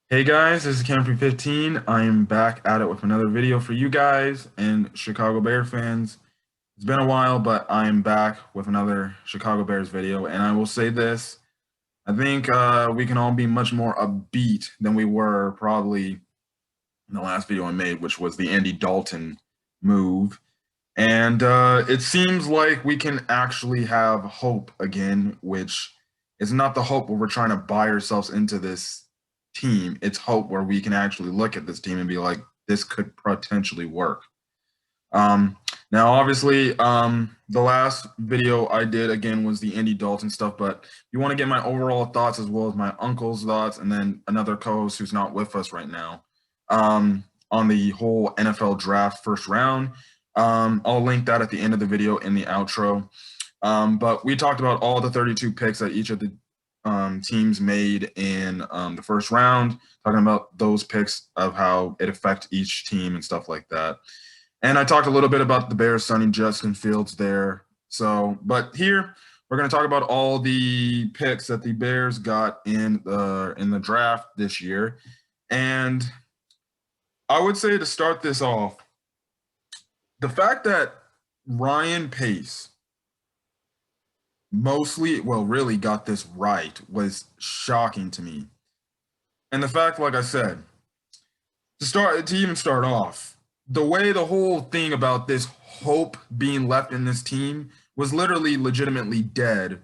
Hey guys, this is Campy15. I am back at it with another video for you guys and Chicago Bear fans. It's been a while, but I'm back with another Chicago Bears video, and I will say this. I think we can all be much more upbeat than we were probably in the last video I made, which was the Andy Dalton move. And it seems like we can actually have hope again, which is not the hope where we're trying to buy ourselves into this team. It's hope where we can actually look at this team and be like, this could potentially work. Now, obviously, the last video I did again was the Andy Dalton stuff, but you want to get my overall thoughts as well as my uncle's thoughts, and then another co-host who's not with us right now on the whole NFL draft first round. I'll link that at the end of the video in the outro. But we talked about all the 32 picks that each of the teams made in the first round, talking about those picks of how it affects each team and stuff like that. And I talked a little bit about the Bears signing Justin Fields there. So, but here we're going to talk about all the picks that the Bears got in the draft this year. And I would say to start this off, the fact that Ryan Pace really got this right was shocking to me. And the fact, like I said, to even start off, the way the whole thing about this hope being left in this team was literally legitimately dead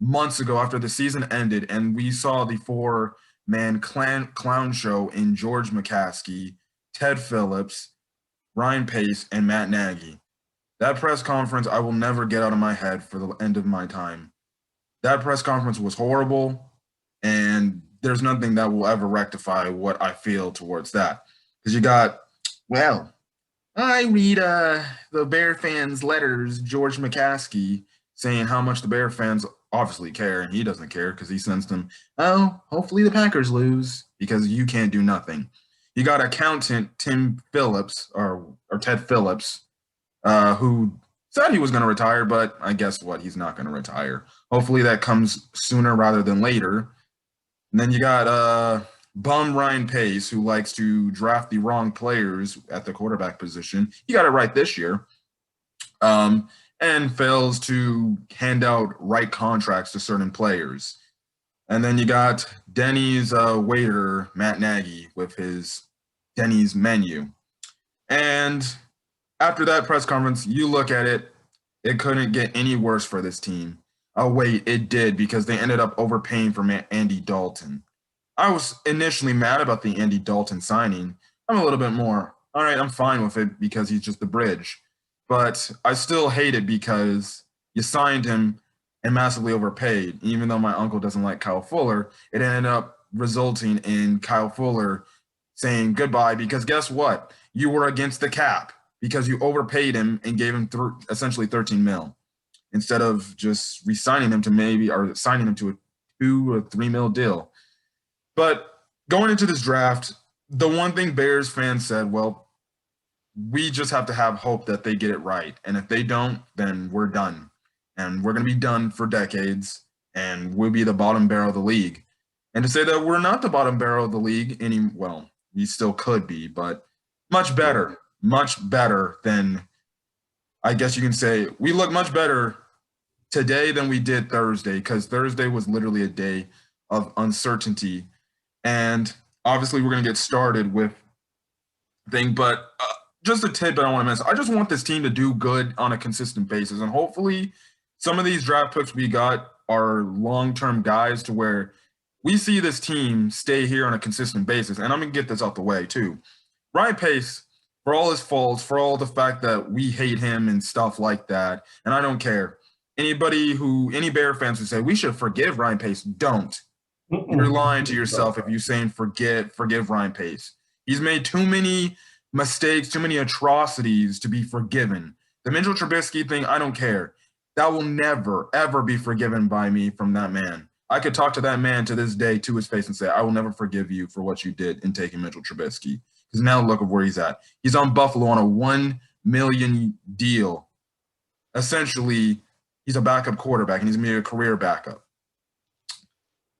months ago after the season ended, and we saw the four-man clown show in George McCaskey, Ted Phillips, Ryan Pace, and Matt Nagy. That press conference I will never get out of my head for the end of my time. That press conference was horrible, and there's nothing that will ever rectify what I feel towards that. Because you got, well, I read the Bear fans' letters, George McCaskey, saying how much the Bear fans obviously care, and he doesn't care because he sends them, oh, hopefully the Packers lose because you can't do nothing. You got accountant Tim Phillips, or Ted Phillips, who said he was going to retire, but I guess what? He's not going to retire. Hopefully that comes sooner rather than later. And then you got bum Ryan Pace, who likes to draft the wrong players at the quarterback position. He got it right this year. And fails to hand out right contracts to certain players. And then you got Denny's waiter, Matt Nagy, with his Denny's menu. And after that press conference, you look at it, it couldn't get any worse for this team. Oh, wait, it did because they ended up overpaying for Andy Dalton. I was initially mad about the Andy Dalton signing. I'm a little bit more, all right, I'm fine with it because he's just the bridge. But I still hate it because you signed him and massively overpaid. Even though my uncle doesn't like Kyle Fuller, it ended up resulting in Kyle Fuller saying goodbye because guess what? You were against the cap because you overpaid him and gave him essentially 13 mil instead of just re-signing him to signing him to a 2 or 3 mil deal. But going into this draft, the one thing Bears fans said, well, we just have to have hope that they get it right. And if they don't, then we're done. And we're going to be done for decades, and we'll be the bottom barrel of the league. And to say that we're not the bottom barrel of the league we still could be, but much better than, I guess you can say, we look much better today than we did Thursday, because Thursday was literally a day of uncertainty. And obviously we're going to get started with thing, but just a tidbit I want to mention. I just want this team to do good on a consistent basis, and hopefully some of these draft picks we got are long-term guys to where we see this team stay here on a consistent basis. And I'm going to get this out the way too. Ryan Pace, for all his faults, for all the fact that we hate him and stuff like that, and I don't care. Any Bear fans who say we should forgive Ryan Pace, don't. You're lying to yourself if you're saying forgive Ryan Pace. He's made too many mistakes, too many atrocities to be forgiven. The Mitchell Trubisky thing, I don't care. That will never, ever be forgiven by me from that man. I could talk to that man to this day to his face and say, I will never forgive you for what you did in taking Mitchell Trubisky. Because now look at where he's at. He's on Buffalo on a $1 million deal. Essentially, he's a backup quarterback, and he's going to be a career backup.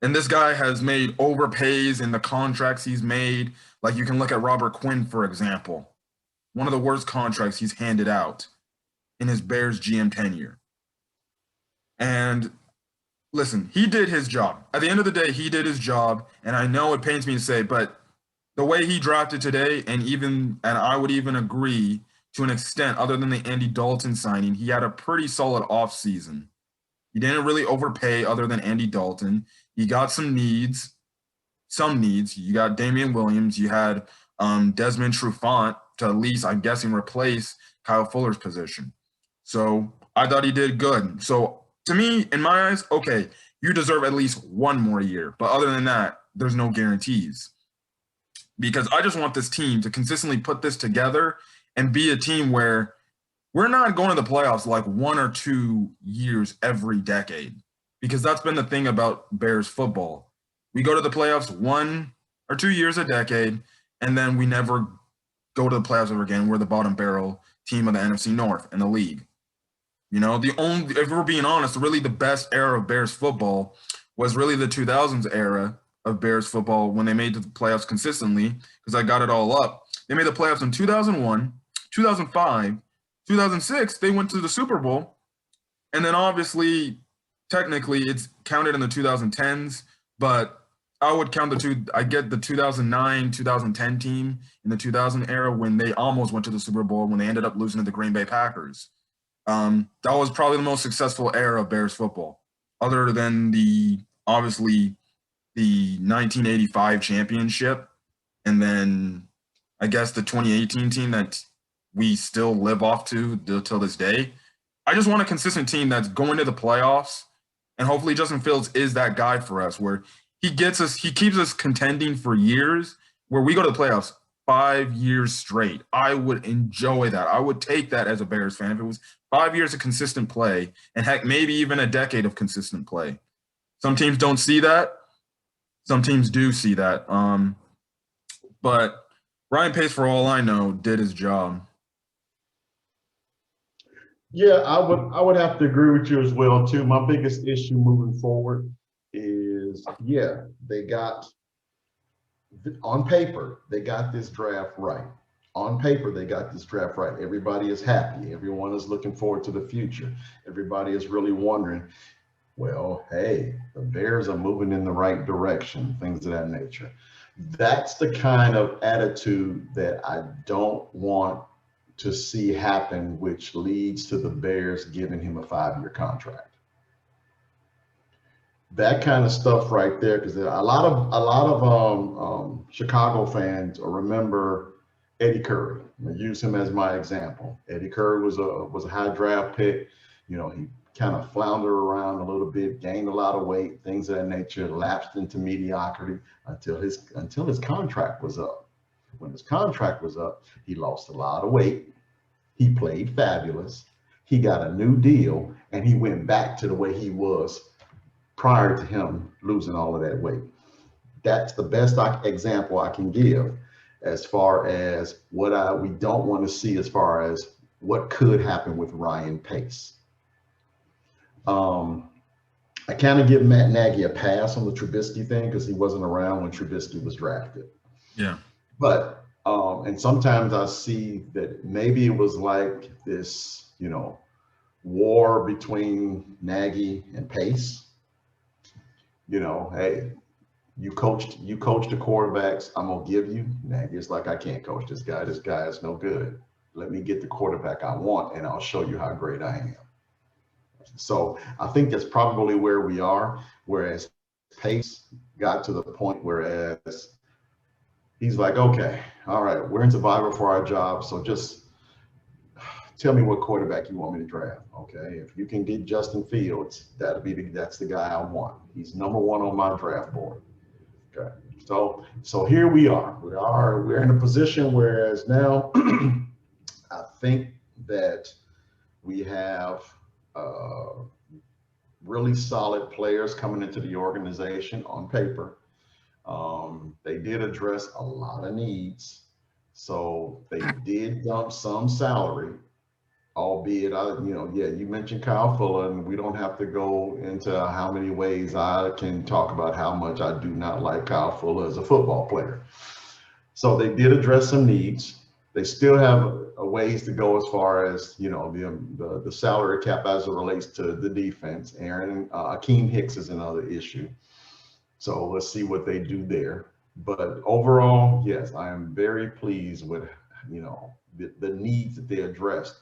And this guy has made overpays in the contracts he's made. Like you can look at Robert Quinn, for example, one of the worst contracts he's handed out in his Bears GM tenure. And listen, he did his job. At the end of the day, he did his job. And I know it pains me to say, but the way he drafted today, and I would even agree to an extent, other than the Andy Dalton signing, he had a pretty solid offseason. He didn't really overpay other than Andy Dalton. He got some needs. You got Damian Williams. You had Desmond Trufant to at least, I'm guessing, replace Kyle Fuller's position. So I thought he did good. So to me, in my eyes, okay, you deserve at least one more year. But other than that, there's no guarantees. Because I just want this team to consistently put this together and be a team where we're not going to the playoffs like 1 or 2 years every decade. Because that's been the thing about Bears football. We go to the playoffs 1 or 2 years a decade, and then we never go to the playoffs ever again. We're the bottom barrel team of the NFC North in the league. You know, if we're being honest, really the best era of Bears football was really the 2000s era of Bears football when they made the playoffs consistently, because I got it all up. They made the playoffs in 2001, 2005, 2006. They went to the Super Bowl, and then obviously, technically, it's counted in the 2010s, but I would count I get the 2009, 2010 team in the 2000 era when they almost went to the Super Bowl when they ended up losing to the Green Bay Packers. That was probably the most successful era of Bears football, other than obviously the 1985 championship, and then I guess the 2018 team that we still live off to till this day. I just want a consistent team that's going to the playoffs, and hopefully Justin Fields is that guy for us where he keeps us contending for years, where we go to the playoffs 5 years straight. I would enjoy that. I would take that as a Bears fan if it was 5 years of consistent play, and heck, maybe even a decade of consistent play. Some teams don't see that. Some teams do see that. But Ryan Pace, for all I know, did his job. Yeah, I would have to agree with you as well too. My biggest issue moving forward is, yeah, they got on paper, they got this draft right. On paper, they got this draft right. Everybody is happy. Everyone is looking forward to the future. Everybody is really wondering, well, hey, the Bears are moving in the right direction, things of that nature. That's the kind of attitude that I don't want to see happen, which leads to the Bears giving him a 5-year contract. That kind of stuff right there, because a lot of Chicago fans remember Eddie Curry. I use him as my example. Eddie Curry was a high draft pick. You know, he kind of floundered around a little bit, gained a lot of weight, things of that nature, lapsed into mediocrity until his contract was up. When his contract was up, he lost a lot of weight. He played fabulous. He got a new deal, and he went back to the way he was prior to him losing all of that weight. That's the best example I can give as far as what we don't want to see as far as what could happen with Ryan Pace. I kind of give Matt Nagy a pass on the Trubisky thing because he wasn't around when Trubisky was drafted. Yeah. But and sometimes I see that maybe it was like this, war between Nagy and Pace. Hey, you coached the quarterbacks. I'm gonna give you. Nagy's like, I can't coach this guy. This guy is no good. Let me get the quarterback I want, and I'll show you how great I am. So I think that's probably where we are. Whereas Pace got to the point whereas he's like, okay, all right, we're in survival for our job. So just tell me what quarterback you want me to draft. Okay, if you can get Justin Fields, that's the guy I want. He's number 1 on my draft board. Okay, so here we are. We're in a position whereas now I think that we have really solid players coming into the organization on paper. They did address a lot of needs. So they did dump some salary albeit you mentioned Kyle Fuller, and we don't have to go into how many ways I can talk about how much I do not like Kyle Fuller as a football player. So they did address some needs. They still have a ways to go as far as the salary cap as it relates to the defense. Akeem Hicks is another issue. So let's see what they do there. But overall, yes, I am very pleased with the needs that they addressed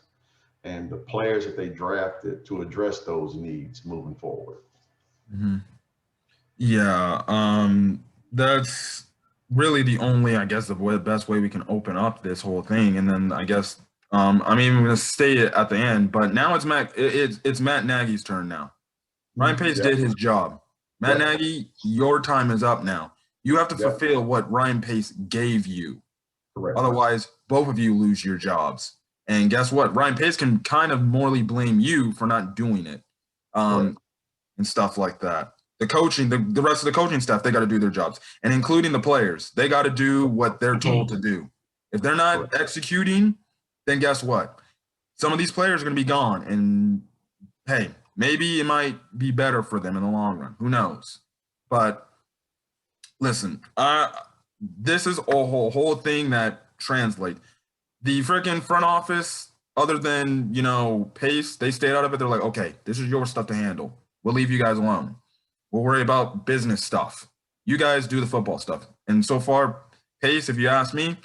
and the players that they drafted to address those needs moving forward. Mm-hmm. Yeah, that's really the only, I guess, the best way we can open up this whole thing. And then I guess, I'm even going to state it at the end, but now it's Matt Nagy's turn now. Ryan Pace did his job. Matt Nagy, your time is up now. You have to fulfill what Ryan Pace gave you. Correct. Otherwise, both of you lose your jobs. And guess what? Ryan Pace can kind of morally blame you for not doing it, and stuff like that. The coaching, the rest of the coaching staff, they got to do their jobs, and including the players, they got to do what they're told to do. If they're not executing, then guess what? Some of these players are going to be gone, and hey, maybe it might be better for them in the long run. Who knows? But listen, this is a whole thing that translates. The freaking front office, other than Pace, they stayed out of it. They're like, okay, this is your stuff to handle. We'll leave you guys alone. We'll worry about business stuff. You guys do the football stuff. And so far, Pace, if you ask me,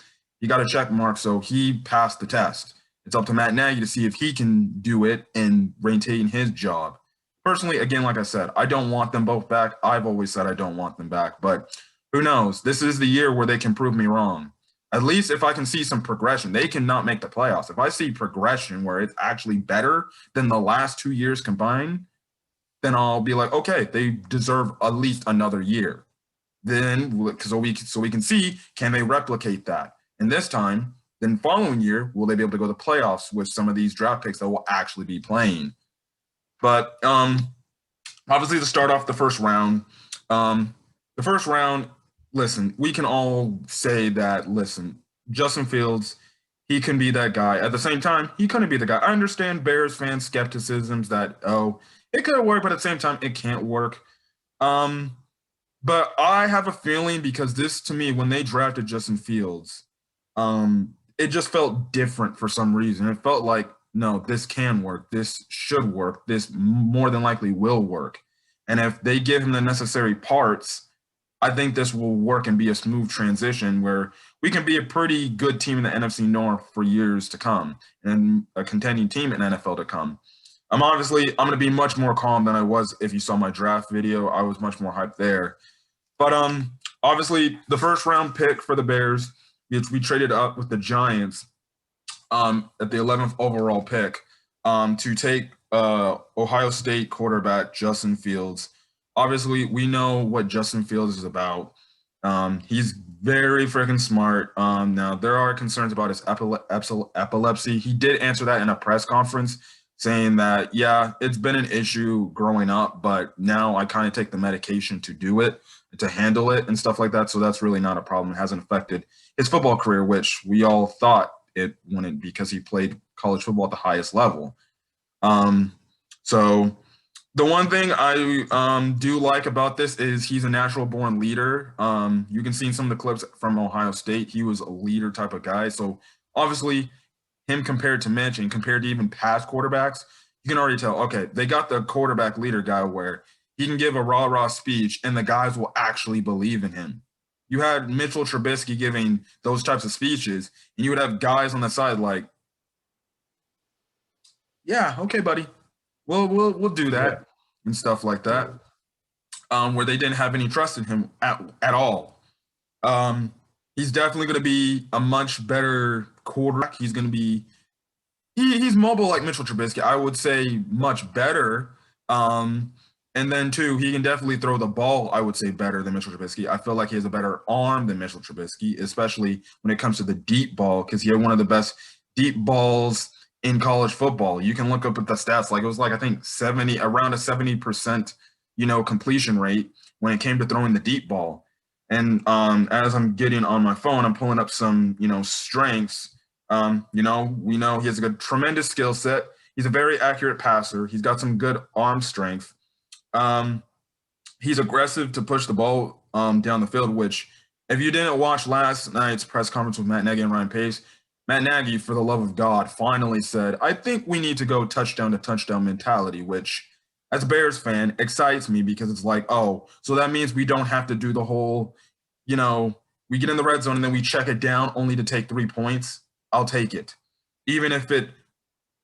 he got a check mark, so he passed the test. It's up to Matt Nagy to see if he can do it and maintain his job. Personally, again, like I said, I don't want them both back. I've always said I don't want them back, but who knows? This is the year where they can prove me wrong. At least if I can see some progression. They cannot make the playoffs. If I see progression where it's actually better than the last 2 years combined, then I'll be like, okay, they deserve at least another year. Then, so we can see, can they replicate that? And this time, then following year, will they be able to go to the playoffs with some of these draft picks that will actually be playing? But obviously, to start off the first round, listen, we can all say that, listen, Justin Fields, he can be that guy. At the same time, he couldn't be the guy. I understand Bears fans' skepticisms that, it could work, but at the same time, it can't work. But I have a feeling, because this, to me, when they drafted Justin Fields, it just felt different for some reason. It felt like, no, this can work. This should work. This more than likely will work. And if they give him the necessary parts, I think this will work and be a smooth transition where we can be a pretty good team in the NFC North for years to come and a contending team in NFL to come. I'm going to be much more calm than I was if you saw my draft video. I was much more hyped there. But obviously, the first round pick for the Bears, we traded up with the Giants at the 11th overall pick to take Ohio State quarterback Justin Fields. Obviously, we know what Justin Fields is about. He's very freaking smart. Now, there are concerns about his epilepsy. He did answer that in a press conference, saying that, yeah, it's been an issue growing up, but now I kind of take the medication to do it, to handle it and stuff like that. So that's really not a problem. It hasn't affected his football career, which we all thought it wouldn't because he played college football at the highest level. So the one thing I do like about this is he's a natural born leader. You can see in some of the clips from Ohio State, he was a leader type of guy. So obviously, him compared to Mitch and compared to even past quarterbacks, you can already tell, okay, they got the quarterback leader guy where he can give a rah-rah speech and the guys will actually believe in him. You had Mitchell Trubisky giving those types of speeches, and you would have guys on the side like, yeah, okay, buddy, we'll do that and stuff like that, where they didn't have any trust in him at all. He's definitely going to be a much better quarterback. He's going to be he's mobile like Mitchell Trubisky. I would say much better. And then, too, he can definitely throw the ball, I would say, better than Mitchell Trubisky. I feel like he has a better arm than Mitchell Trubisky, especially when it comes to the deep ball, because he had one of the best deep balls in college football. You can look up at the stats. Like, it was like, I think, around a 70%, completion rate when it came to throwing the deep ball. And as I'm getting on my phone, I'm pulling up some, strengths You know, we know he has a tremendous skill set. He's a very accurate passer. He's got some good arm strength. Um, he's aggressive to push the ball down the field, which if you didn't watch last night's press conference with Matt Nagy and Ryan Pace, Matt Nagy, for the love of God, finally said, I think we need to go touchdown to touchdown mentality, which as a Bears fan excites me because it's like, oh, so that means we don't have to do the whole, you know, we get in the red zone and then we check it down only to take 3 points. I'll take it. Even if it,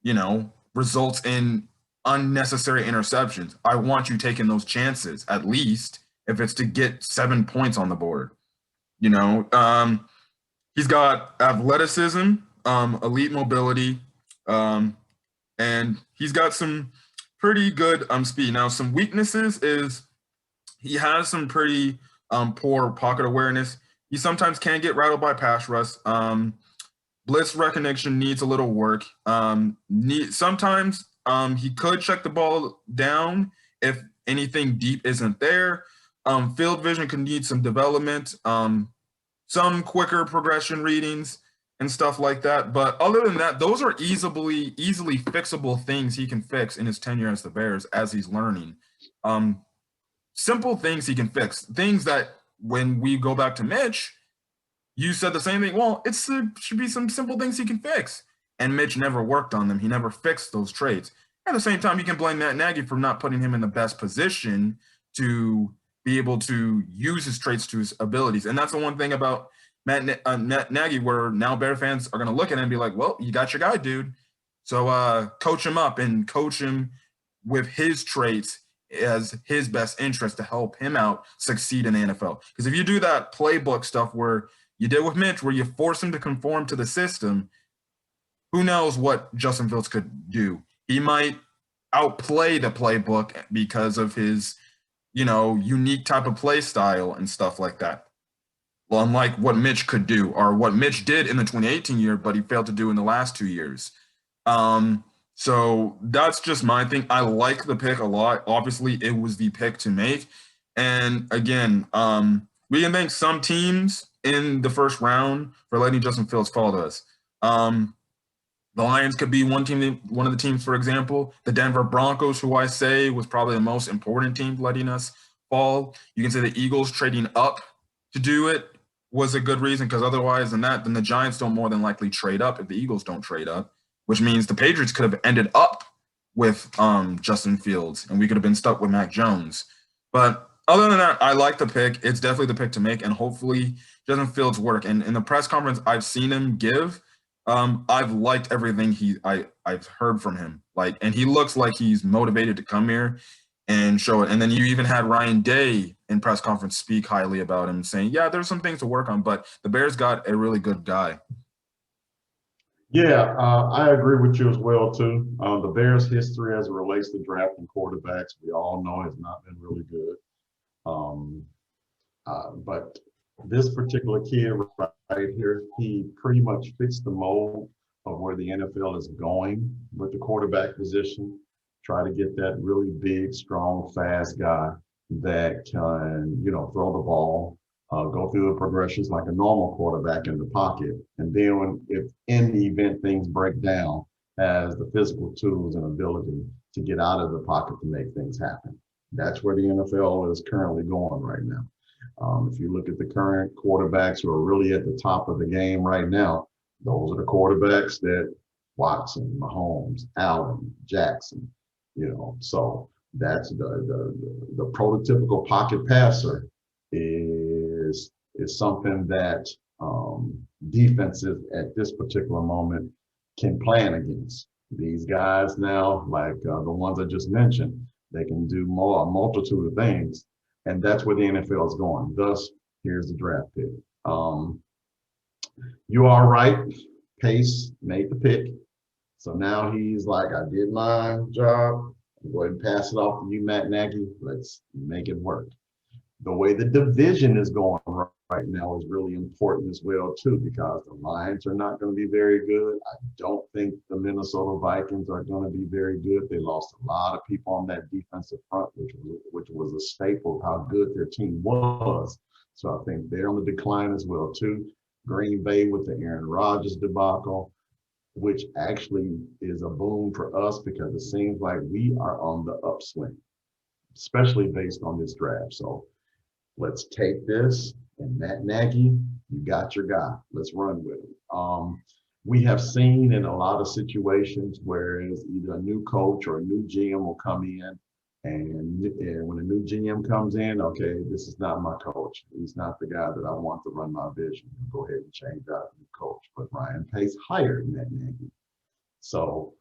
you know, results in unnecessary interceptions. I want you taking those chances, at least if it's to get 7 points on the board. You know, he's got athleticism, elite mobility, and he's got some pretty good speed. Now, some weaknesses is he has some pretty poor pocket awareness. He sometimes can get rattled by pass rush. Blitz recognition needs a little work. Sometimes he could check the ball down if anything deep isn't there. Field vision could need some development, some quicker progression readings and stuff like that. But other than that, those are easily fixable things he can fix in his tenure as the Bears as he's learning. Simple things he can fix. Things that when we go back to Mitch, you said the same thing. Well, should be some simple things he can fix. And Mitch never worked on them. He never fixed those traits. At the same time, you can blame Matt Nagy for not putting him in the best position to be able to use his traits to his abilities. And that's the one thing about Matt Nagy, where now Bear fans are going to look at him and be like, well, you got your guy, dude. So coach him up and coach him with his traits as his best interest to help him out succeed in the NFL. Because if you do that playbook stuff where you did with Mitch, where you force him to conform to the system, who knows what Justin Fields could do. He might outplay the playbook because of his, you know, unique type of play style and stuff like that. Well, unlike what Mitch could do or what Mitch did in the 2018 year, but he failed to do in the last 2 years. So that's just my thing. I like the pick a lot. Obviously, it was the pick to make. And again, we can thank some teams in the first round for letting Justin Fields fall to us. The Lions could be one of the teams, for example. The Denver Broncos, who I say was probably the most important team letting us fall. You can say the Eagles trading up to do it was a good reason, because otherwise then the Giants don't more than likely trade up if the Eagles don't trade up, which means the Patriots could have ended up with Justin Fields, and we could have been stuck with Mac Jones. But other than that, I like the pick. It's definitely the pick to make, and hopefully Justin Fields work. And in the press conference I've seen him give, I've liked everything I've heard from him. And he looks like he's motivated to come here and show it. And then you even had Ryan Day in press conference speak highly about him, saying, yeah, there's some things to work on, but the Bears got a really good guy. Yeah, I agree with you as well, too. The Bears' history as it relates to drafting quarterbacks, we all know has not been really good. But this particular kid right here, he pretty much fits the mold of where the NFL is going with the quarterback position. Try to get that really big, strong, fast guy that can, you know, throw the ball, go through the progressions like a normal quarterback in the pocket. And then if in the event things break down, has the physical tools and ability to get out of the pocket to make things happen. That's where the NFL is currently going right now. If you look at the current quarterbacks who are really at the top of the game right now, those are the quarterbacks that Watson, Mahomes, Allen, Jackson, you know, so that's the prototypical pocket passer is something that defenses at this particular moment can plan against. These guys now, like the ones I just mentioned, they can do a multitude of things, and that's where the NFL is going. Thus, here's the draft pick. You are right. Pace made the pick. So now he's like, I did my job. Go ahead and pass it off to you, Matt Nagy. Let's make it work. The way the division is going right now is really important as well, too, because the Lions are not going to be very good. I don't think the Minnesota Vikings are going to be very good. They lost a lot of people on that defensive front, which was a staple of how good their team was. So I think they're on the decline as well, too. Green Bay with the Aaron Rodgers debacle. which actually is a boom for us because it seems like we are on the upswing, especially based on this draft. So let's take this, and Matt Nagy, you got your guy. Let's run with it. We have seen in a lot of situations where it's either a new coach or a new GM will come in, and when a new GM comes in, okay, this is not my coach. He's not the guy that I want to run my vision. Go ahead and change out the coach. But Ryan Pace hired Matt Nagy. So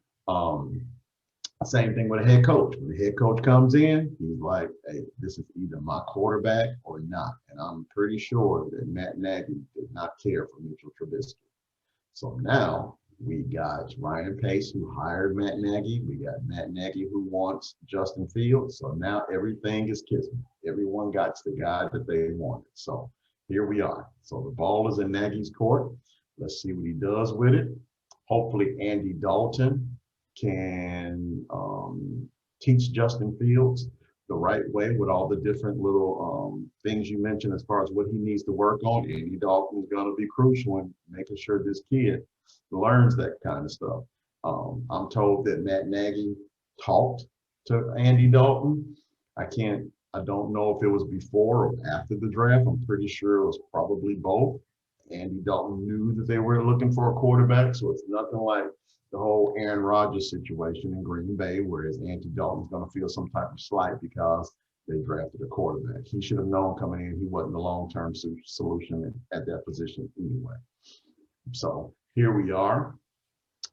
same thing with a head coach. When the head coach comes in, he's like, hey, this is either my quarterback or not. And I'm pretty sure that Matt Nagy did not care for Mitchell Trubisky. So now we got Ryan Pace, who hired Matt Nagy. We got Matt Nagy, who wants Justin Fields. So now everything is kismet. Everyone got the guy that they wanted. So here we are. So the ball is in Nagy's court. Let's see what he does with it. Hopefully Andy Dalton can teach Justin Fields the right way with all the different little things you mentioned as far as what he needs to work on. Andy Dalton is going to be crucial in making sure this kid learns that kind of stuff. I'm told that Matt Nagy talked to Andy Dalton. I don't know if it was before or after the draft. I'm pretty sure it was probably both. Andy Dalton knew that they were looking for a quarterback, so it's nothing like the whole Aaron Rodgers situation in Green Bay, whereas Andy Dalton's going to feel some type of slight because they drafted a quarterback. He should have known coming in he wasn't the long-term solution at that position anyway. So here we are.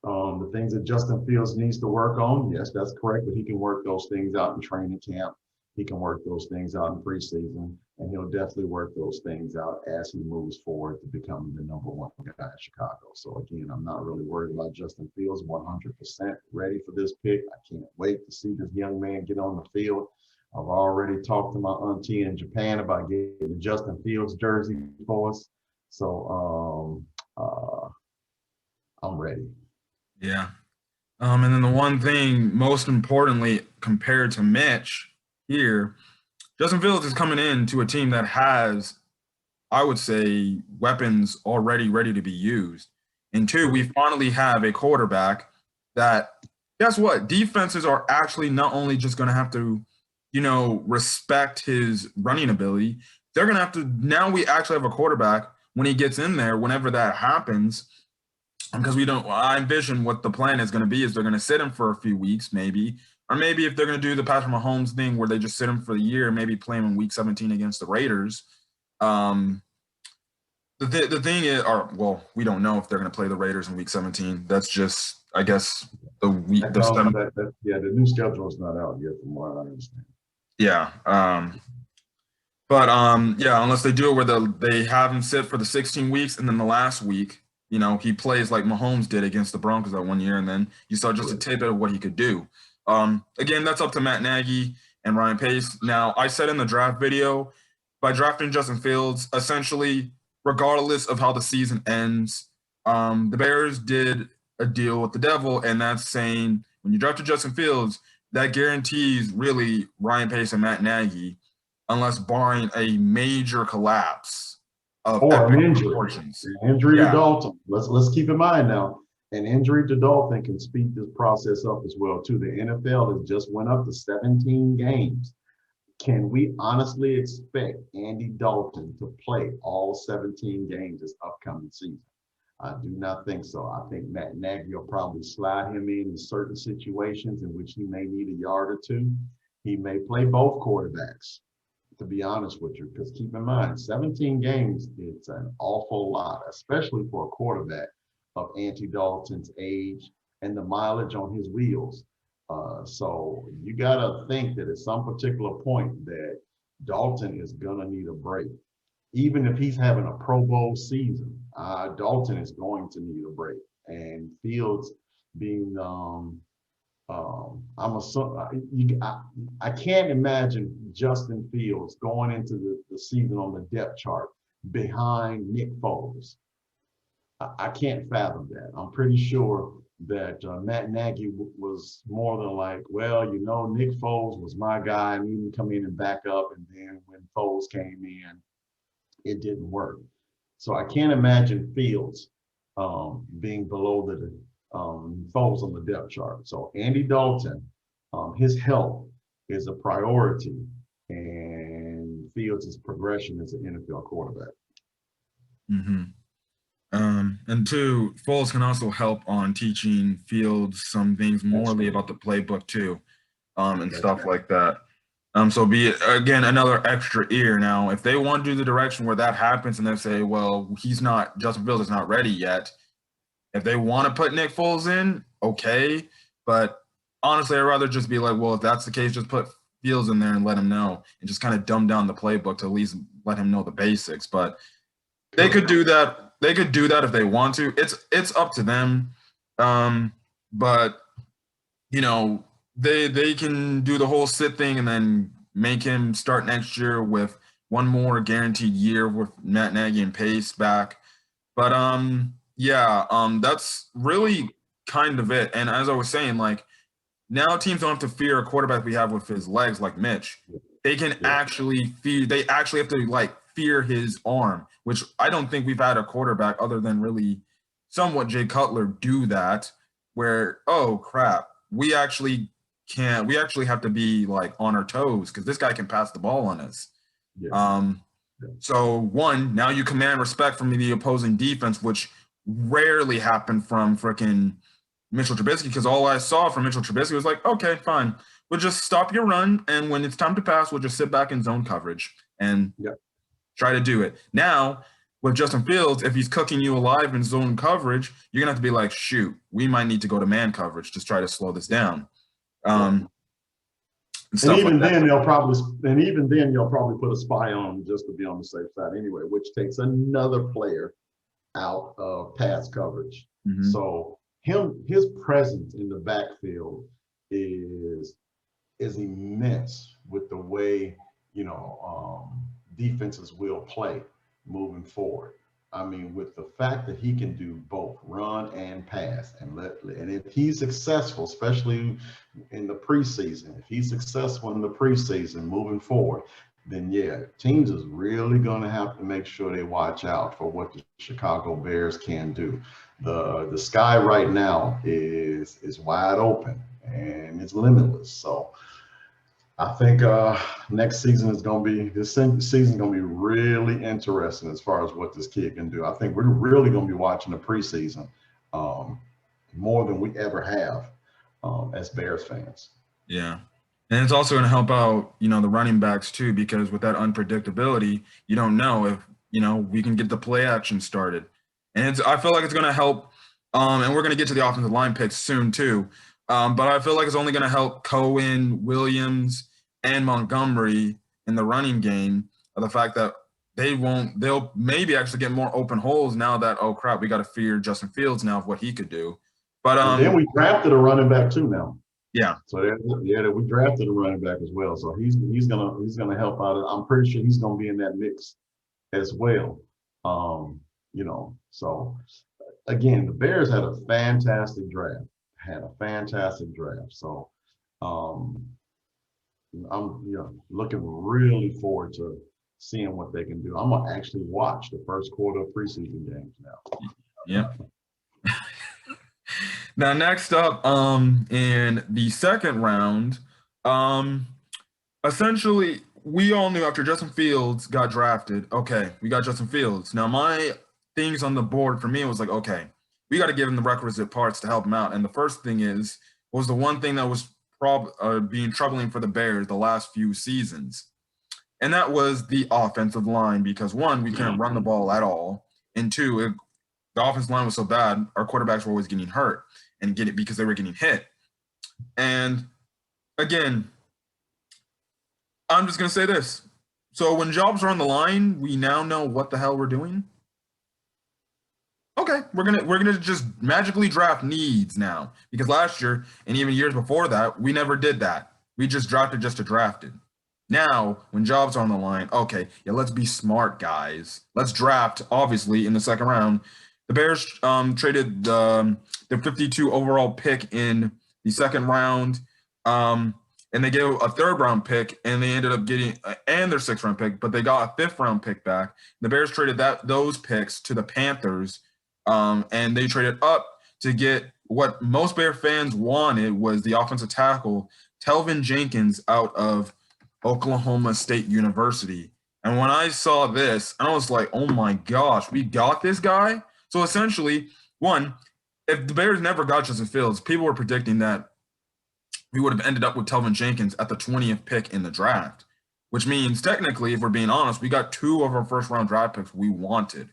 The things that Justin Fields needs to work on, yes, that's correct, but he can work those things out in training camp. He can work those things out in preseason, and he'll definitely work those things out as he moves forward to becoming the #1 guy in Chicago. So again, I'm not really worried about Justin Fields, 100% ready for this pick. I can't wait to see this young man get on the field. I've already talked to my auntie in Japan about getting the Justin Fields jersey for us. So I'm ready. Yeah. And then the one thing, most importantly, compared to Mitch here, Justin Fields is coming into a team that has, I would say, weapons already ready to be used. And two, we finally have a quarterback that, guess what? Defenses are actually not only just going to have to, respect his running ability, they're going to have to, now we actually have a quarterback when he gets in there, whenever that happens, because I envision what the plan is going to be is they're going to sit him for a few weeks, maybe, or maybe if they're going to do the Patrick Mahomes thing where they just sit him for the year, maybe play him in week 17 against the Raiders. The thing is, we don't know if they're going to play the Raiders in week 17. That's just, I guess, the week. The new schedule is not out yet, from what I understand. Yeah. Unless they do it where they have him sit for the 16 weeks and then the last week, he plays like Mahomes did against the Broncos that one year, and then you saw just a tidbit of what he could do. Again, that's up to Matt Nagy and Ryan Pace. Now, I said in the draft video, by drafting Justin Fields, essentially, regardless of how the season ends, the Bears did a deal with the devil, and that's saying when you drafted Justin Fields, that guarantees really Ryan Pace and Matt Nagy, unless barring a major collapse or an injury to Dalton. Let's keep in mind now, an injury to Dalton can speed this process up as well too. The NFL has just went up to 17 games. Can we honestly expect Andy Dalton to play all 17 games this upcoming season? I do not think so. I think Matt Nagy will probably slide him in certain situations in which he may need a yard or two. He may play both quarterbacks, to be honest with you, because keep in mind, 17 games, it's an awful lot, especially for a quarterback of Andy Dalton's age and the mileage on his wheels. So you got to think that at some particular point that Dalton is going to need a break. Even if he's having a Pro Bowl season, Dalton is going to need a break. And Fields being I can't imagine Justin Fields going into the season on the depth chart behind Nick Foles. I can't fathom that. I'm pretty sure that Matt Nagy was more than like, Nick Foles was my guy, and he would come in and back up. And then when Foles came in, it didn't work. So I can't imagine Fields being below falls on the depth chart. So Andy Dalton, his health is a priority, and Fields' progression as an NFL quarterback. Mm-hmm. And two, Foles can also help on teaching Fields some things morally about the playbook too, and stuff like that. So be it, again, another extra ear. Now, if they want to do the direction where that happens and they say, well, Justin Fields is not ready yet. If they want to put Nick Foles in, okay. But honestly, I'd rather just be like, well, if that's the case, just put Fields in there and let him know and just kind of dumb down the playbook to at least let him know the basics. But they could do that. They could do that if they want to. It's up to them. But you know, they can do the whole sit thing and then make him start next year with one more guaranteed year with Matt Nagy and Pace back. But yeah, that's really kind of it. And as I was saying, like now teams don't have to fear a quarterback we have with his legs like Mitch. They can actually fear. They actually have to like fear his arm, which I don't think we've had a quarterback other than really somewhat Jay Cutler do that. Where oh crap, we actually can't. We actually have to be like on our toes because this guy can pass the ball on us. So one, now you command respect from the opposing defense, which rarely happened from frickin' Mitchell Trubisky, because all I saw from Mitchell Trubisky was like, okay, fine. We'll just stop your run, and when it's time to pass, we'll just sit back in zone coverage and try to do it. Now, with Justin Fields, if he's cooking you alive in zone coverage, you're going to have to be like, shoot, we might need to go to man coverage to try to slow this down. And even then, they'll probably put a spy on him just to be on the safe side anyway, which takes another player out of pass coverage. So his presence in the backfield is immense with the way defenses will play moving forward. I mean, with the fact that he can do both run and pass, and if he's successful, especially in the preseason, if he's successful in the preseason moving forward, then yeah, teams is really going to have to make sure they watch out for what the Chicago Bears can do. The sky right now is wide open and it's limitless. So I think next season is going to be really interesting as far as what this kid can do. I think we're really going to be watching the preseason more than we ever have as Bears fans. Yeah. And it's also going to help out, the running backs too, because with that unpredictability, you don't know if, we can get the play action started. And I feel like it's going to help. And we're going to get to the offensive line picks soon too. But I feel like it's only going to help Cohen, Williams, and Montgomery in the running game of the fact that they'll maybe actually get more open holes now that, oh crap, we got to fear Justin Fields now of what he could do. But and then we drafted a running back too now. Yeah. So we drafted a running back as well. So he's gonna help out. I'm pretty sure he's gonna be in that mix as well. So again, the Bears had a fantastic draft. So I'm looking really forward to seeing what they can do. I'm gonna actually watch the first quarter of preseason games now. Yeah. Now, next up, in the second round, essentially, we all knew after Justin Fields got drafted, okay, we got Justin Fields. Now, my things on the board for me was like, okay, we got to give him the requisite parts to help him out. And the first thing was the one thing that was being troubling for the Bears the last few seasons. And that was the offensive line, because one, we couldn't run the ball at all. And two, the offensive line was so bad, our quarterbacks were always getting hurt and get it because they were getting hit. And again, I'm just going to say this. So when jobs are on the line, we now know what the hell we're doing. Okay, we're gonna just magically draft needs now, because last year and even years before that, we never did that. We just drafted just to draft it. Now, when jobs are on the line, okay, yeah, let's be smart, guys. Let's draft, obviously, in the second round. The Bears traded the 52 overall pick in the second round, and they gave a third round pick, and they ended up getting and their sixth round pick, but they got a fifth round pick back. The Bears traded those picks to the Panthers, and they traded up to get what most Bear fans wanted was the offensive tackle, Telvin Jenkins, out of Oklahoma State University. And when I saw this, I was like, oh my gosh, we got this guy. So essentially, one, if the Bears never got Justin Fields, people were predicting that we would have ended up with Telvin Jenkins at the 20th pick in the draft, which means technically, if we're being honest, we got 2 of our first round draft picks we wanted,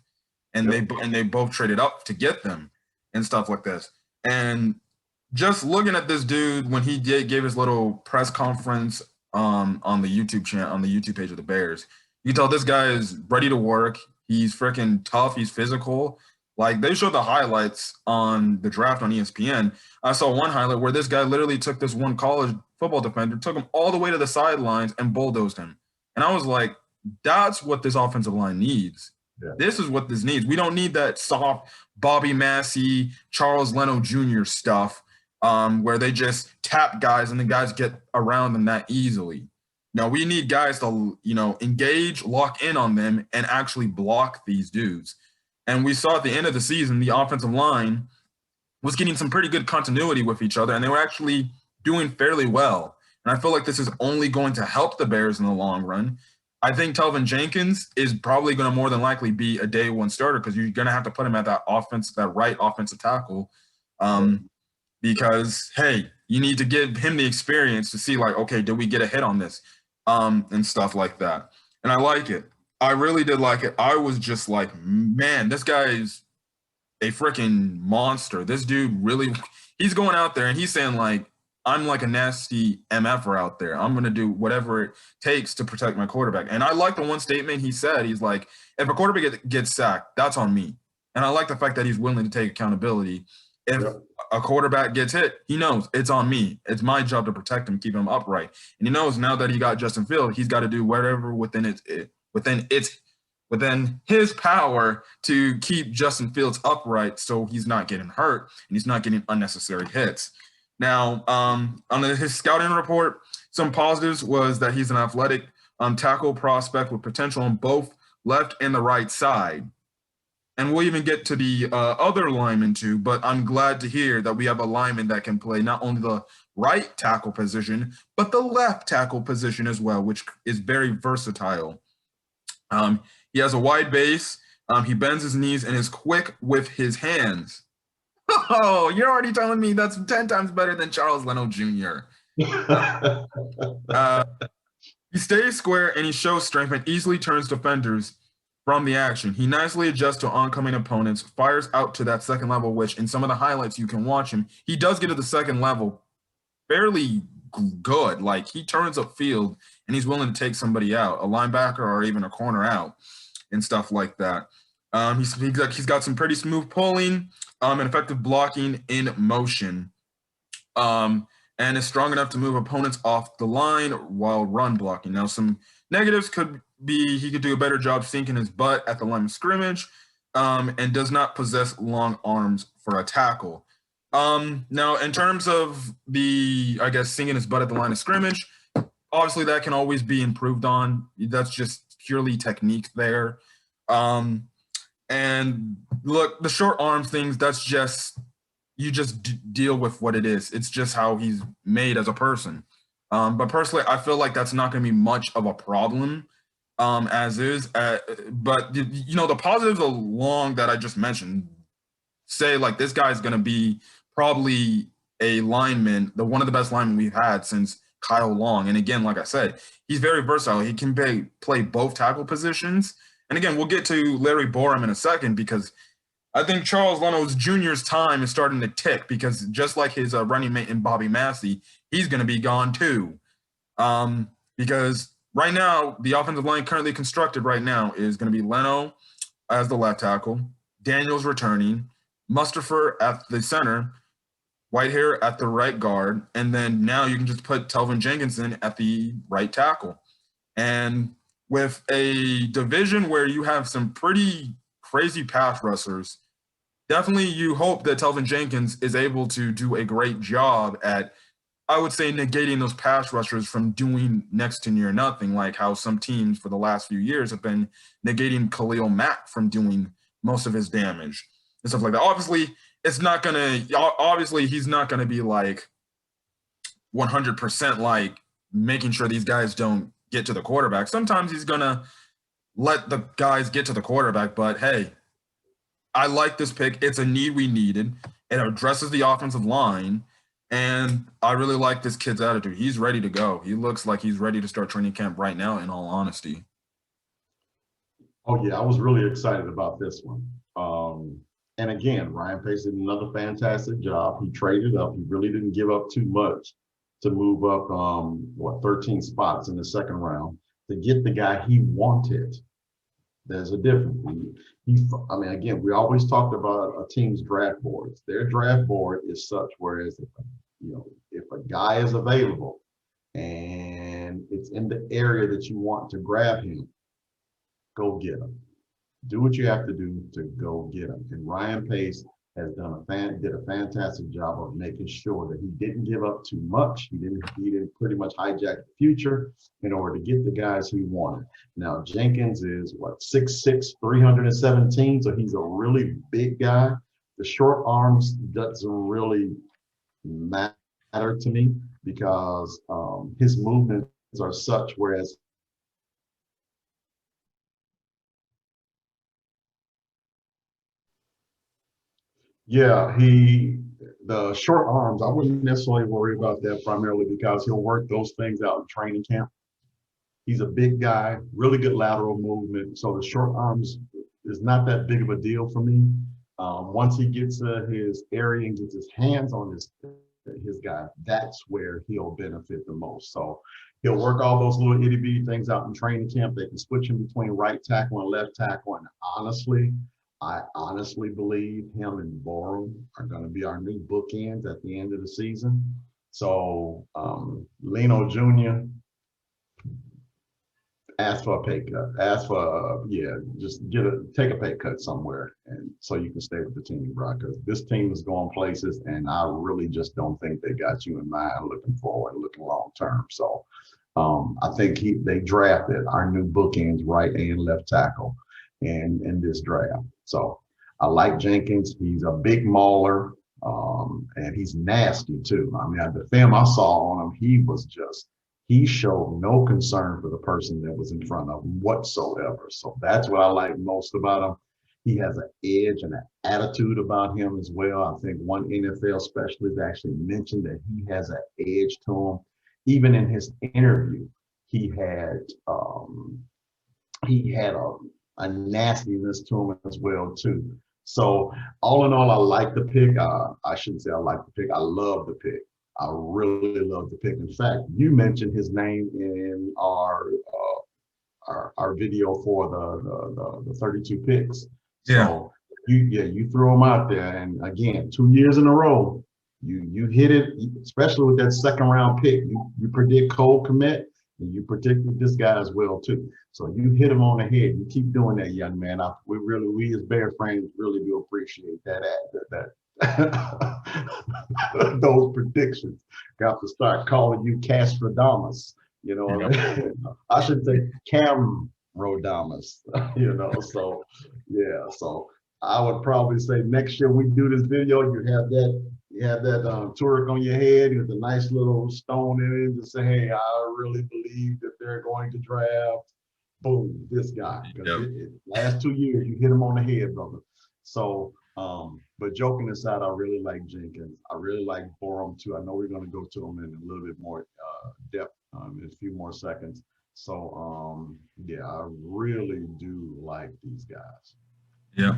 and they both traded up to get them and stuff like this. And just looking at this dude when he gave his little press conference on the YouTube channel, on the YouTube page of the Bears, you tell this guy is ready to work. He's freaking tough. He's physical. Like, they showed the highlights on the draft on ESPN. I saw one highlight where this guy literally took this one college football defender, took him all the way to the sidelines and bulldozed him. And I was like, that's what this offensive line needs. Yeah. This is what this needs. We don't need that soft Bobby Massey, Charles Leno Jr. stuff where they just tap guys and the guys get around them that easily. No, we need guys to, engage, lock in on them, and actually block these dudes. And we saw at the end of the season, the offensive line was getting some pretty good continuity with each other, and they were actually doing fairly well. And I feel like this is only going to help the Bears in the long run. I think Telvin Jenkins is probably going to more than likely be a day one starter because you're going to have to put him at that right offensive tackle because, hey, you need to give him the experience to see, like, okay, did we get a hit on this and stuff like that. And I like it. I really did like it. I was just like, man, this guy is a freaking monster. This dude really, he's going out there and he's saying, like, I'm like a nasty MFer out there. I'm going to do whatever it takes to protect my quarterback. And I like the one statement he said. He's like, if a quarterback gets sacked, that's on me. And I like the fact that he's willing to take accountability. If a quarterback gets hit, he knows it's on me. It's my job to protect him, keep him upright. And he knows now that he got Justin Fields, he's got to do whatever within his power to keep Justin Fields upright so he's not getting hurt and he's not getting unnecessary hits. Now, on his scouting report, some positives was that he's an athletic tackle prospect with potential on both left and the right side. And we'll even get to the other linemen too, but I'm glad to hear that we have a lineman that can play not only the right tackle position, but the left tackle position as well, which is very versatile. He has a wide base. He bends his knees and is quick with his hands. Oh, you're already telling me that's 10 times better than Charles Leno Jr. He stays square and he shows strength and easily turns defenders from the action. He nicely adjusts to oncoming opponents, fires out to that second level, which in some of the highlights you can watch him. He does get to the second level fairly good. Like, he turns upfield and he's willing to take somebody out, a linebacker or even a corner out and stuff like that. He's got some pretty smooth pulling and effective blocking in motion, and is strong enough to move opponents off the line while run blocking. Now, some negatives could be he could do a better job sinking his butt at the line of scrimmage, and does not possess long arms for a tackle. Now, in terms of sinking his butt at the line of scrimmage, obviously that can always be improved on. That's just purely technique there. And look, the short arms things, that's just, you just deal with what it is. It's just how he's made as a person. But personally, I feel like that's not going to be much of a problem as is. But, the positives along that I just mentioned say, like, this guy's going to be probably a lineman, one of the best linemen we've had since Kyle Long. And again, like I said, he's very versatile. He can play both tackle positions. And again, we'll get to Larry Borom in a second because I think Charles Leno Jr.'s time is starting to tick because just like his running mate in Bobby Massey, he's going to be gone too. Because right now, the offensive line currently constructed right now is going to be Leno as the left tackle, Daniels returning, Mustipher at the center, Whitehair at the right guard, and then now you can just put Telvin Jenkins in at the right tackle. And with a division where you have some pretty crazy pass rushers, definitely you hope that Telvin Jenkins is able to do a great job at, I would say, negating those pass rushers from doing next to near nothing, like how some teams for the last few years have been negating Khalil Mack from doing most of his damage and stuff like that. Obviously, it's not gonna, obviously he's not gonna be like 100% like making sure these guys don't get to the quarterback. Sometimes he's gonna let the guys get to the quarterback, but hey, I like this pick. It's a need we needed. It addresses the offensive line. And I really like this kid's attitude. He's ready to go. He looks like he's ready to start training camp right now, in all honesty. Oh yeah, I was really excited about this one. And again, Ryan Pace did another fantastic job. He traded up. He really didn't give up too much to move up, 13 spots in the second round to get the guy he wanted. There's a difference. I mean, again, we always talked about a team's draft boards. Their draft board is such, whereas if a guy is available and it's in the area that you want to grab him, go get him. Do what you have to do to go get him. And Ryan Pace has did a fantastic job of making sure that he didn't give up too much. He didn't pretty much hijack the future in order to get the guys he wanted. Now Jenkins is 6'6", 317, so he's a really big guy. The short arms doesn't really matter to me because his movements are such, whereas yeah, the short arms, I wouldn't necessarily worry about that primarily because he'll work those things out in training camp. He's a big guy, really good lateral movement. So the short arms is not that big of a deal for me. Once he gets his area and gets his hands on his guy, that's where he'll benefit the most. So he'll work all those little itty bitty things out in training camp. They can switch him between right tackle and left tackle. And I honestly believe him and Borum are going to be our new bookends at the end of the season. So Leno Jr., ask for a pay cut. Ask for just take a pay cut somewhere, and so you can stay with the team, bro. Because this team is going places, and I really just don't think they got you in mind, looking forward, looking long term. So I think they drafted our new bookends, right and left tackle, in this draft. So I like Jenkins. He's a big mauler, and he's nasty too. I mean, the film I saw on him, he showed no concern for the person that was in front of him whatsoever. So that's what I like most about him. He has an edge and an attitude about him as well. I think one NFL specialist actually mentioned that he has an edge to him. Even in his interview, he had a nastiness to him as well too. So all in all, I like the pick. I shouldn't say I like the pick. I love the pick. I really love the pick. In fact, you mentioned his name in our video for the 32 picks. Yeah. So you threw him out there, and again, 2 years in a row, you hit it, especially with that second round pick. You predict Cole Kmet, and you predicted this guy as well too. So you hit him on the head. You keep doing that, young man. We as Bear fans really do appreciate that those predictions. Got to start calling you Castradamus. You know what I mean? I should say Camrodamus. So yeah. So I would probably say next year we do this video, you have that turret on your head with a nice little stone in it to say, hey, I really believe that they're going to draft, boom, this guy. Last 2 years, you hit him on the head, brother. So, but joking aside, I really like Jenkins. I really like Borum too. I know we're going to go to him in a little bit more depth in a few more seconds. So, yeah, I really do like these guys. Yeah.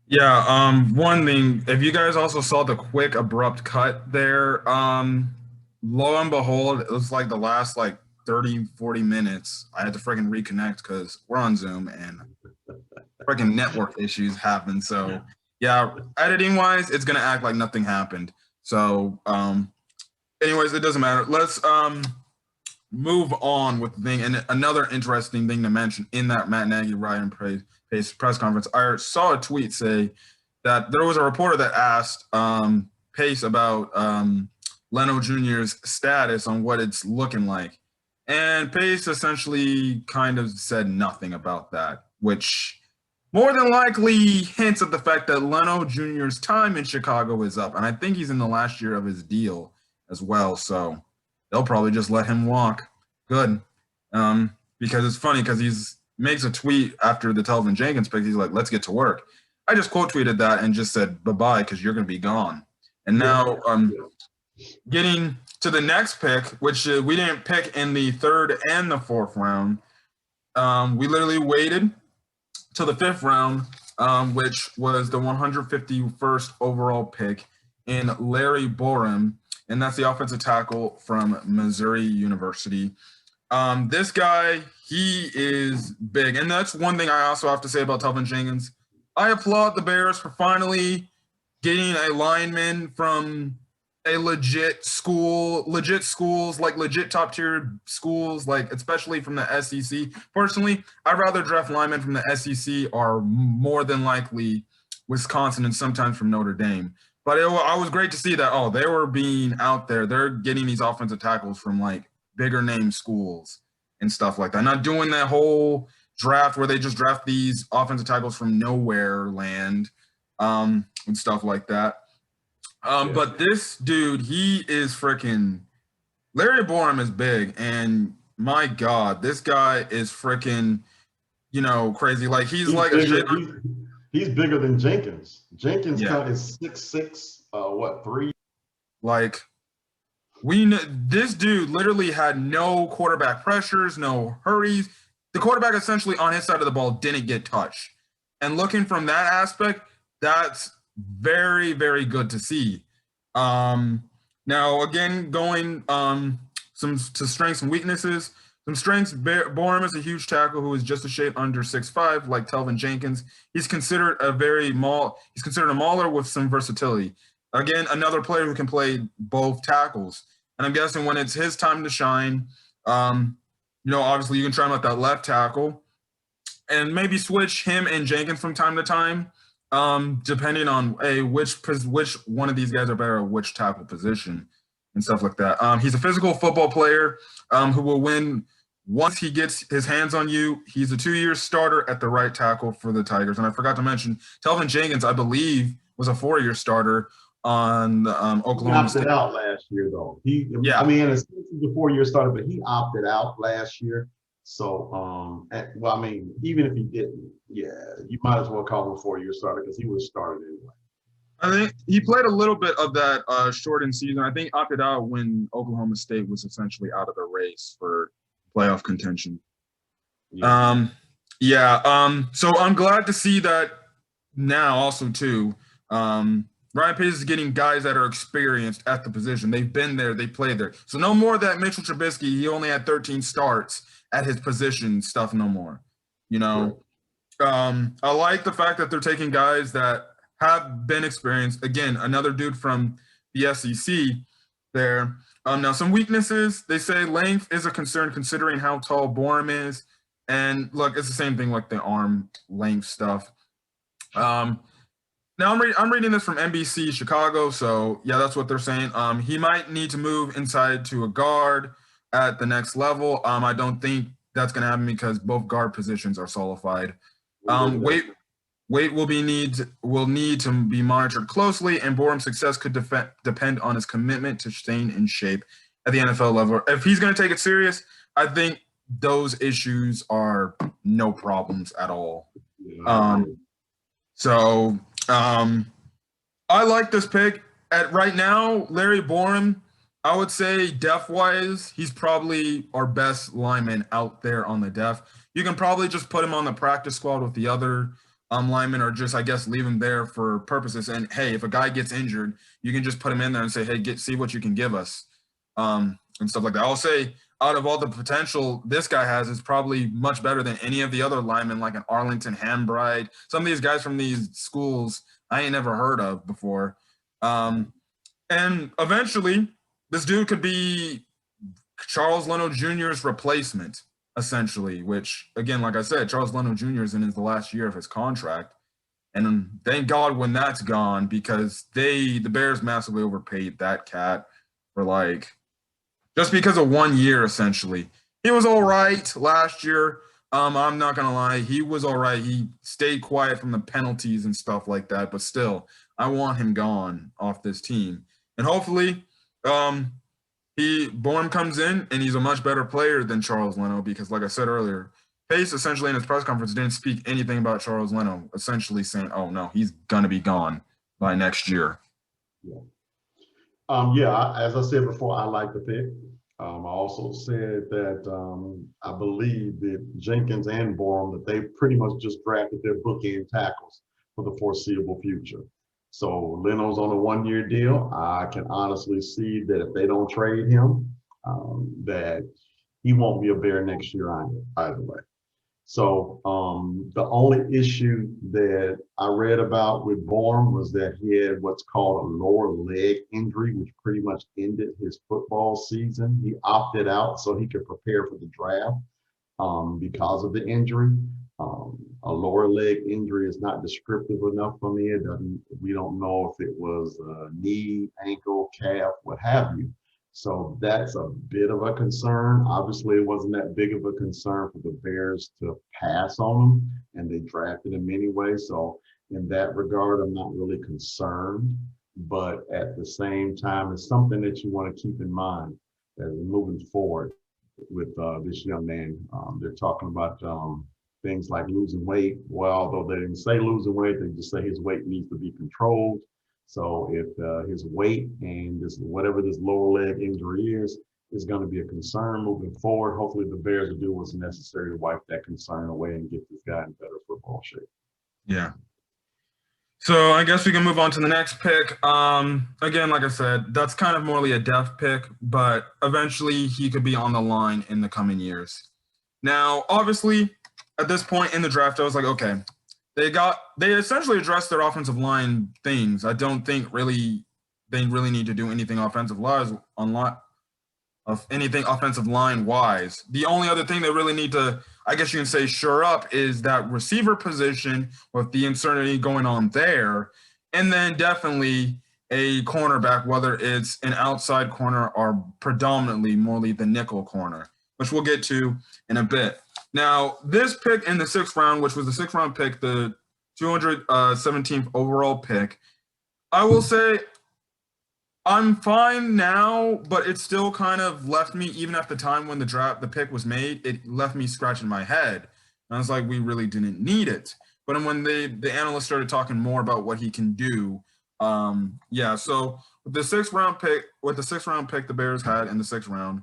Yeah. One thing, if you guys also saw the quick abrupt cut there, lo and behold, it was like the last 30, 40 minutes. I had to freaking reconnect because we're on Zoom and freaking network issues happen. So yeah, editing wise, it's gonna act like nothing happened. So anyways, it doesn't matter. Let's move on with the thing. And another interesting thing to mention in that Matt Nagy Ryan Pace press conference, I saw a tweet say that there was a reporter that asked Pace about Leno Jr.'s status on what it's looking like. And Pace essentially kind of said nothing about that, which more than likely hints at the fact that Leno Jr.'s time in Chicago is up, and I think he's in the last year of his deal as well. So they'll probably just let him walk. Good, because it's funny because he's makes a tweet after the Telvin Jenkins pick. He's like, "Let's get to work." I just quote tweeted that and just said bye bye because you're going to be gone. And now getting to the next pick, which we didn't pick in the third and the fourth round. We literally waited to the fifth round, which was the 151st overall pick in Larry Borom, and that's the offensive tackle from Missouri University. This guy, he is big, and that's one thing I also have to say about Telvin Jenkins. I applaud the Bears for finally getting a lineman from a legit schools, like legit top tier schools, like especially from the SEC. Personally, I'd rather draft linemen from the SEC or more than likely Wisconsin and sometimes from Notre Dame. But I was great to see that, they were being out there. They're getting these offensive tackles from like bigger name schools and stuff like that. Not doing that whole draft where they just draft these offensive tackles from nowhere land and stuff like that. But this dude, he is freaking Larry Borom is big, and my God, this guy is freaking, crazy. Like he's like bigger, he's bigger than Jenkins. Jenkins is 6'6", 3? Like this dude literally had no quarterback pressures, no hurries. The quarterback essentially on his side of the ball didn't get touched. And looking from that aspect, that's very, very good to see. Now, again, going some to strengths and weaknesses. Some strengths, Borom is a huge tackle who is just a shade under 6'5", like Telvin Jenkins. He's considered a mauler with some versatility. Again, another player who can play both tackles. And I'm guessing when it's his time to shine, obviously you can try him at that left tackle and maybe switch him and Jenkins from time to time, depending on which one of these guys are better at which tackle position and stuff like that. He's a physical football player who will win once he gets his hands on you. He's a 2-year starter at the right tackle for the Tigers. And I forgot to mention, Telvin Jenkins, I believe, was a 4-year starter on the Oklahoma State. He opted out last year, though. In a sense, he's a 4-year starter, but he opted out last year. So, even if he didn't, you might as well call him a 4-year starter because he was started anyway. I think he played a little bit of that shortened season. I think opted out when Oklahoma State was essentially out of the race for playoff contention. So I'm glad to see that now also too. Ryan Pace is getting guys that are experienced at the position. They've been there, they played there. So no more that Mitchell Trubisky, he only had 13 starts at his position stuff no more. I like the fact that they're taking guys that have been experienced. Again, another dude from the SEC there. Now, some weaknesses, they say length is a concern considering how tall Borom is. And look, it's the same thing like the arm length stuff. Now, I'm reading this from NBC Chicago, so that's what they're saying. He might need to move inside to a guard at the next level. I don't think that's going to happen because both guard positions are solidified. Weight will need to be monitored closely, and Borom's success could depend on his commitment to staying in shape at the NFL level. If he's going to take it serious, I think those issues are no problems at all. I like this pick. At right now, Larry Borom, I would say depth-wise, he's probably our best lineman out there on the depth. You can probably just put him on the practice squad with the other linemen, or just, I guess, leave him there for purposes. And, hey, if a guy gets injured, you can just put him in there and say, hey, see what you can give us and stuff like that. I'll say out of all the potential this guy has is probably much better than any of the other linemen, like an Arlington Hambride. Some of these guys from these schools I ain't never heard of before. And eventually, this dude could be Charles Leno Jr.'s replacement, essentially, which, again, like I said, Charles Leno Jr. is in the last year of his contract. And thank God when that's gone, because the Bears massively overpaid that cat for just because of 1 year, essentially. He was all right last year, I'm not gonna lie, he was all right. He stayed quiet from the penalties and stuff like that, but still, I want him gone off this team. And hopefully, um, Bourne comes in and he's a much better player than Charles Leno because, like I said earlier, Pace essentially in his press conference didn't speak anything about Charles Leno, essentially saying, "Oh no, he's gonna be gone by next year." Yeah. As I said before, I like the pick. I also said that I believe that Jenkins and Borum, that they pretty much just drafted their bookend tackles for the foreseeable future. So Leno's on a one-year deal. I can honestly see that if they don't trade him, that he won't be a Bear next year either way. So the only issue that I read about with Bourne was that he had what's called a lower leg injury, which pretty much ended his football season. He opted out so he could prepare for the draft because of the injury. A lower leg injury is not descriptive enough for me. We don't know if it was a knee, ankle, calf, what have you. So that's a bit of a concern. Obviously, it wasn't that big of a concern for the Bears to pass on him, and they drafted him anyway. So in that regard, I'm not really concerned. But at the same time, it's something that you want to keep in mind as moving forward with this young man. They're talking about things like losing weight. Well, although they didn't say losing weight, they just say his weight needs to be controlled. So if his weight and this whatever this lower leg injury is going to be a concern moving forward, hopefully the Bears will do what's necessary to wipe that concern away and get this guy in better football shape. Yeah. So I guess we can move on to the next pick. Again, like I said, that's kind of morely a depth pick, but eventually he could be on the line in the coming years. Now, obviously, at this point in the draft, I was like, okay, they essentially addressed their offensive line things. I don't think they really need to do anything offensive line wise. The only other thing they really need to, I guess you can say, shore up is that receiver position with the uncertainty going on there, and then definitely a cornerback, whether it's an outside corner or predominantly morely the nickel corner, which we'll get to in a bit. Now, this pick in the 6th round, which was the 6th round pick, the 217th overall pick, I will say I'm fine now, but it still kind of left me, even at the time when the pick was made, it left me scratching my head. And I was like, we really didn't need it. But when the analysts started talking more about what he can do, so with the 6th round pick the Bears had in the 6th round,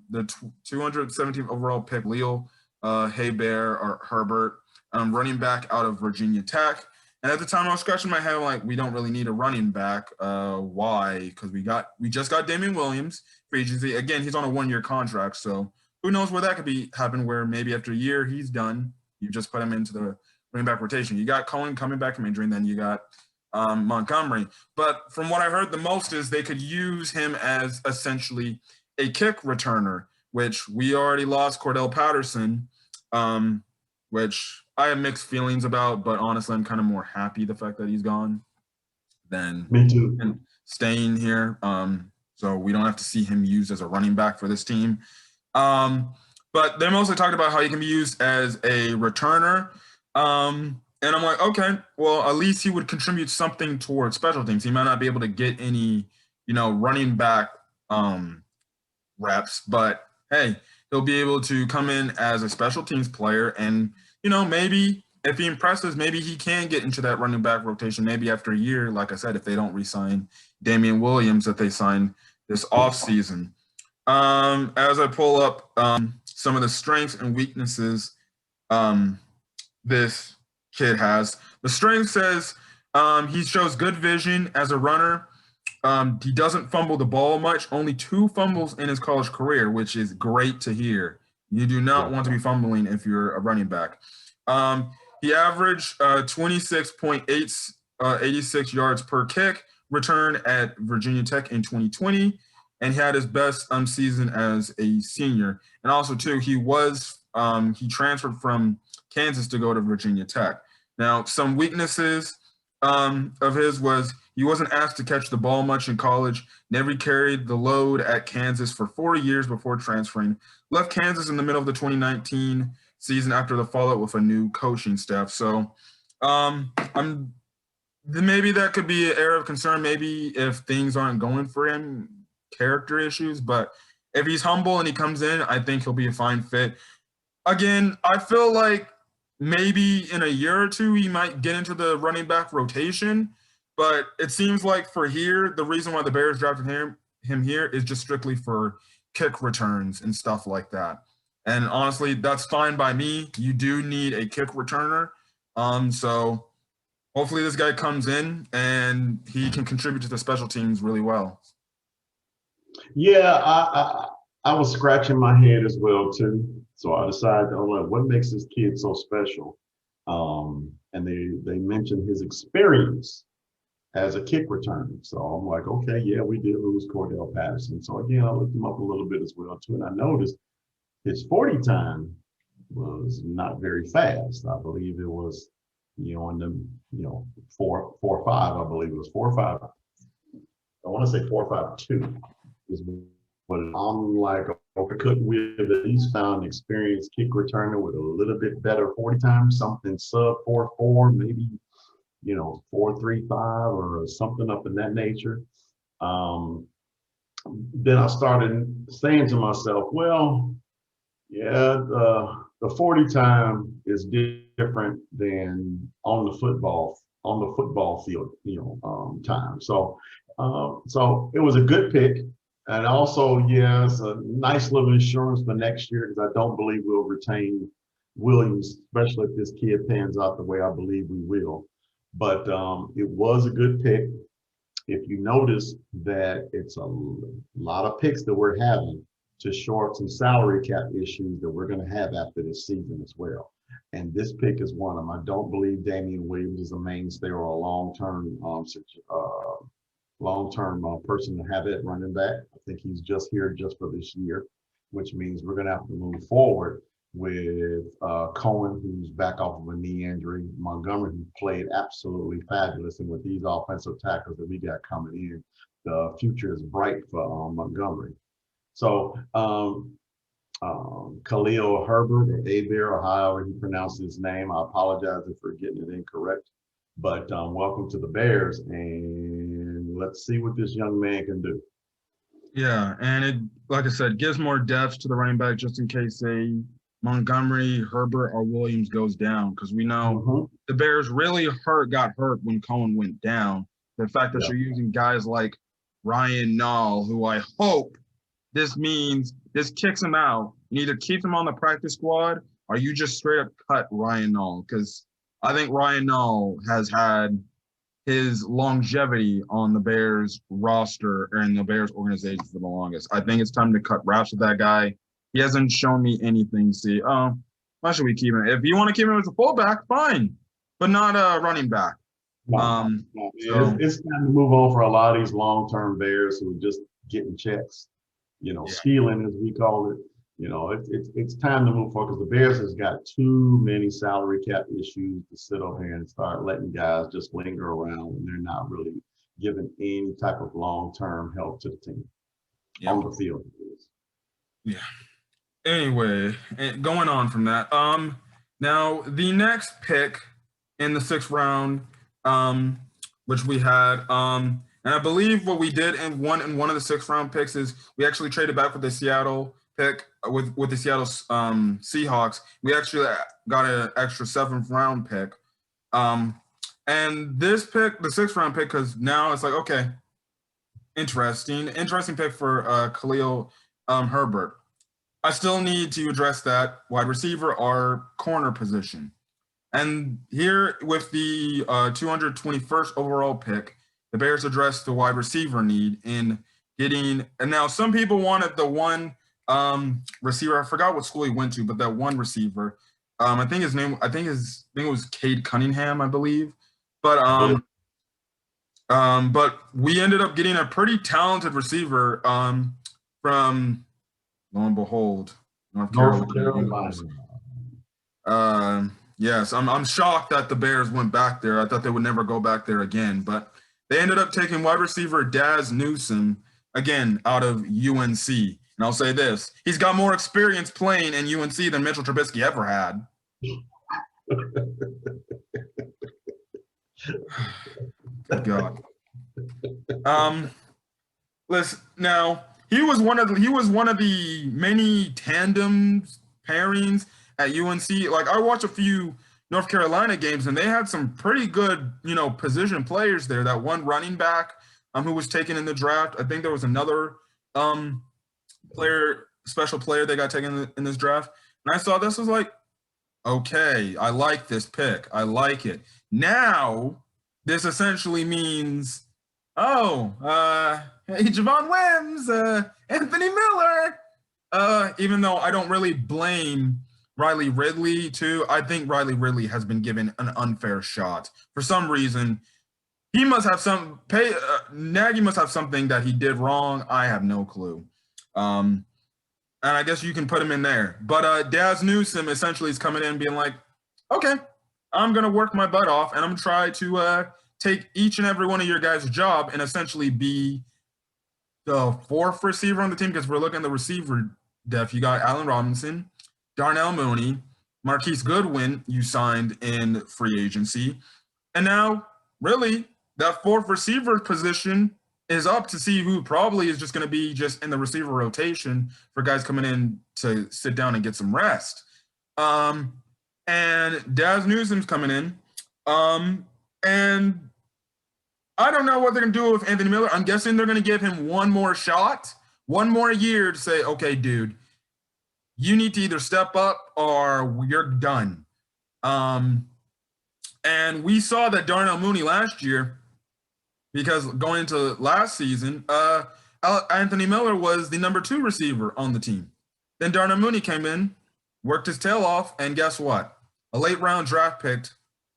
the 217th overall pick, Leo Haybear or Herbert, running back out of Virginia Tech. And at the time, I was scratching my head like, we don't really need a running back. Why? Because we just got Damian Williams free agency. Again, he's on a 1-year contract, so who knows where that could happen? Where maybe after a year he's done, you just put him into the running back rotation. You got Cohen coming back from injury, and then you got Montgomery. But from what I heard, the most is they could use him as essentially a kick returner, which we already lost Cordell Patterson, which I have mixed feelings about, but honestly, I'm kind of more happy the fact that he's gone than Me too. And staying here. So we don't have to see him used as a running back for this team. But they're mostly talking about how he can be used as a returner. And I'm like, okay, well, at least he would contribute something towards special teams. He might not be able to get any, running back reps, but hey, he'll be able to come in as a special teams player and maybe if he impresses, maybe he can get into that running back rotation. Maybe after a year, like I said, if they don't re-sign Damian Williams that they signed this offseason. As I pull up some of the strengths and weaknesses this kid has. The strength says he shows good vision as a runner. He doesn't fumble the ball much, only 2 fumbles in his college career, which is great to hear. You do not want to be fumbling if you're a running back. He averaged 26.86 yards per kick return at Virginia Tech in 2020, and he had his best season as a senior. And also, too, he transferred from Kansas to go to Virginia Tech. Now, some weaknesses of his was he wasn't asked to catch the ball much in college, never carried the load at Kansas for 4 years before transferring, left Kansas in the middle of the 2019 season after the fallout with a new coaching staff. So maybe that could be an area of concern, maybe if things aren't going for him, character issues. But if he's humble and he comes in, I think he'll be a fine fit. Again, I feel like maybe in a year or two he might get into the running back rotation, but it seems like for here, the reason why the Bears drafted him here is just strictly for kick returns and stuff like that. And honestly, that's fine by me. You do need a kick returner. So hopefully this guy comes in and he can contribute to the special teams really well. Yeah, I was scratching my head as well too. So I decided, what makes this kid so special? And they mentioned his experience as a kick returner. So I'm like, okay, yeah, we did lose Cordell Patterson. So again, I looked him up a little bit as well too, and I noticed his 40 time was not very fast. I believe it was, in the, 4.5. I believe it was 4.5. I want to say 4.52 is what I'm like. Okay, couldn't we have at least found an experienced kick returner with a little bit better 40 time, something sub 4.4, maybe 4.35 or something up in that nature. Then I started saying to myself, well, yeah, the 40 time is different than on the football field, time. So it was a good pick. And also, yeah, it's a nice little insurance for next year, because I don't believe we'll retain Williams, especially if this kid pans out the way I believe we will. But it was a good pick. If you notice that it's a lot of picks that we're having to shore up some salary cap issues that we're going to have after this season as well. And this pick is one of them. I don't believe Damian Williams is a mainstay or a long-term person to have it running back. I think he's just here just for this year, which means we're going to have to move forward with Cohen, who's back off of a knee injury, Montgomery, who played absolutely fabulous, and with these offensive tackles that we got coming in, the future is bright for Montgomery. So Khalil Herbert, or Abear, or however he pronounced his name, I apologize if we're getting it incorrect, but welcome to the Bears, and let's see what this young man can do. Yeah, and it, like I said, gives more depth to the running back just in case Montgomery, Herbert, or Williams goes down, because we know the Bears really got hurt when Cohen went down. The fact that you're using guys like Ryan Nall, who I hope this means this kicks him out. You either keep him on the practice squad or you just straight up cut Ryan Nall, because I think Ryan Nall has had his longevity on the Bears roster and the Bears organization for the longest. I think it's time to cut wraps with that guy. He hasn't shown me anything. See, why should we keep him? If you want to keep him as a fullback, fine, but not a running back. It's time to move on for a lot of these long-term Bears who are just getting checks, stealing, as we call it. It's time to move forward, because the Bears has got too many salary cap issues to sit over here and start letting guys just linger around when they're not really giving any type of long-term help to the team on the field. Yeah. Anyway, going on from that, now the next pick in the 6th round, which we had, and I believe what we did in one of the 6th round picks is we actually traded back with the Seattle pick with the Seattle Seahawks. We actually got an extra 7th round pick, and this pick, the 6th round pick, because now it's like, okay, interesting pick for Khalil Herbert. I still need to address that wide receiver or corner position. And here with the 221st overall pick, the Bears addressed the wide receiver need in getting, and now some people wanted the one receiver. I forgot what school he went to, but that one receiver. I think it was Cade Cunningham, I believe. But we ended up getting a pretty talented receiver from, lo and behold, North Carolina. Yes, I'm shocked that the Bears went back there. I thought they would never go back there again, but they ended up taking wide receiver Daz Newsome, again, out of UNC. And I'll say this: he's got more experience playing in UNC than Mitchell Trubisky ever had. Good God. Listen, now he was one of the many tandems pairings at UNC. Like, I watched a few North Carolina games, and they had some pretty good, position players there. That one running back who was taken in the draft. I think there was another special player that got taken in this draft. And I saw this, was like, okay, I like this pick. I like it. Now, this essentially means, hey, Javon Wims, Anthony Miller. Even though I don't really blame Riley Ridley too, I think Riley Ridley has been given an unfair shot. For some reason, he must have Nagy must have something that he did wrong. I have no clue. And I guess you can put him in there. But Daz Newsome essentially is coming in being like, okay, I'm going to work my butt off, and I'm going to try to take each and every one of your guys' job and essentially be the fourth receiver on the team, because we're looking at the receiver depth. You got Allen Robinson, Darnell Mooney, Marquise Goodwin you signed in free agency. And now, really, that fourth receiver position is up to see who probably is just going to be just in the receiver rotation for guys coming in to sit down and get some rest. And Daz Newsome's coming in. And I don't know what they're going to do with Anthony Miller. I'm guessing they're going to give him one more shot, one more year to say, okay, dude, you need to either step up or you're done. And we saw that Darnell Mooney last year, because going into last season, Anthony Miller was the number 2 receiver on the team. Then Darnell Mooney came in, worked his tail off, and guess what? A late round draft pick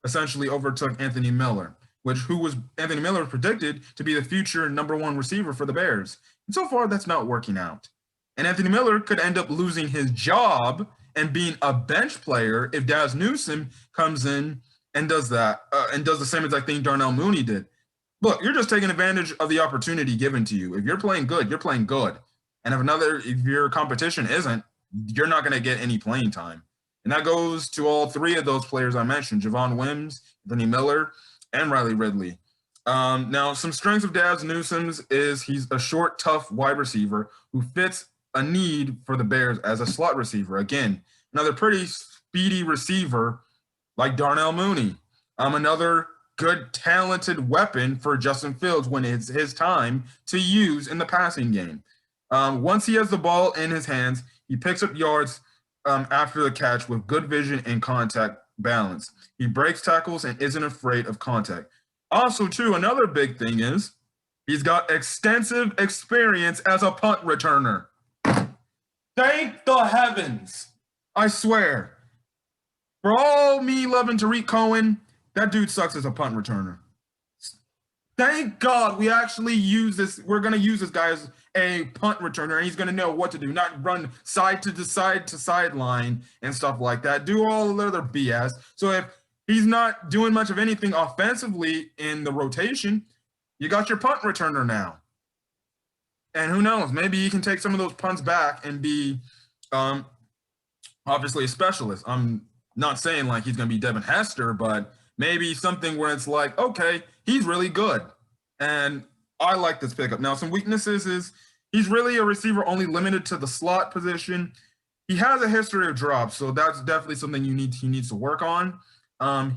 essentially overtook Anthony Miller, Anthony Miller was predicted to be the future number 1 receiver for the Bears. And so far, that's not working out. And Anthony Miller could end up losing his job and being a bench player if Daz Newsome comes in and does that, and does the same exact thing Darnell Mooney did. Look, you're just taking advantage of the opportunity given to you. If you're playing good, you're playing good. And if your competition isn't, you're not going to get any playing time. And that goes to all 3 of those players I mentioned: Javon Wims, Anthony Miller, and Riley Ridley. Now, some strengths of Daz Newsome's is he's a short, tough wide receiver who fits a need for the Bears as a slot receiver. Again, another pretty speedy receiver like Darnell Mooney. Another good, talented weapon for Justin Fields when it's his time to use in the passing game. Once he has the ball in his hands, he picks up yards after the catch with good vision and contact balance. He breaks tackles and isn't afraid of contact. Also, too, another big thing is he's got extensive experience as a punt returner. Thank the heavens. I swear. For all me loving Tariq Cohen, that dude sucks as a punt returner. Thank God we actually use this. We're going to use this guy as a punt returner, and he's going to know what to do, not run side to sideline and stuff like that. Do all the other BS. So if he's not doing much of anything offensively in the rotation, you got your punt returner now. And who knows, maybe he can take some of those punts back and be obviously a specialist. I'm not saying like he's going to be Devin Hester, but maybe something where it's like, okay, he's really good. And I like this pickup. Now, some weaknesses is he's really a receiver only limited to the slot position. He has a history of drops, so that's definitely something he needs to work on.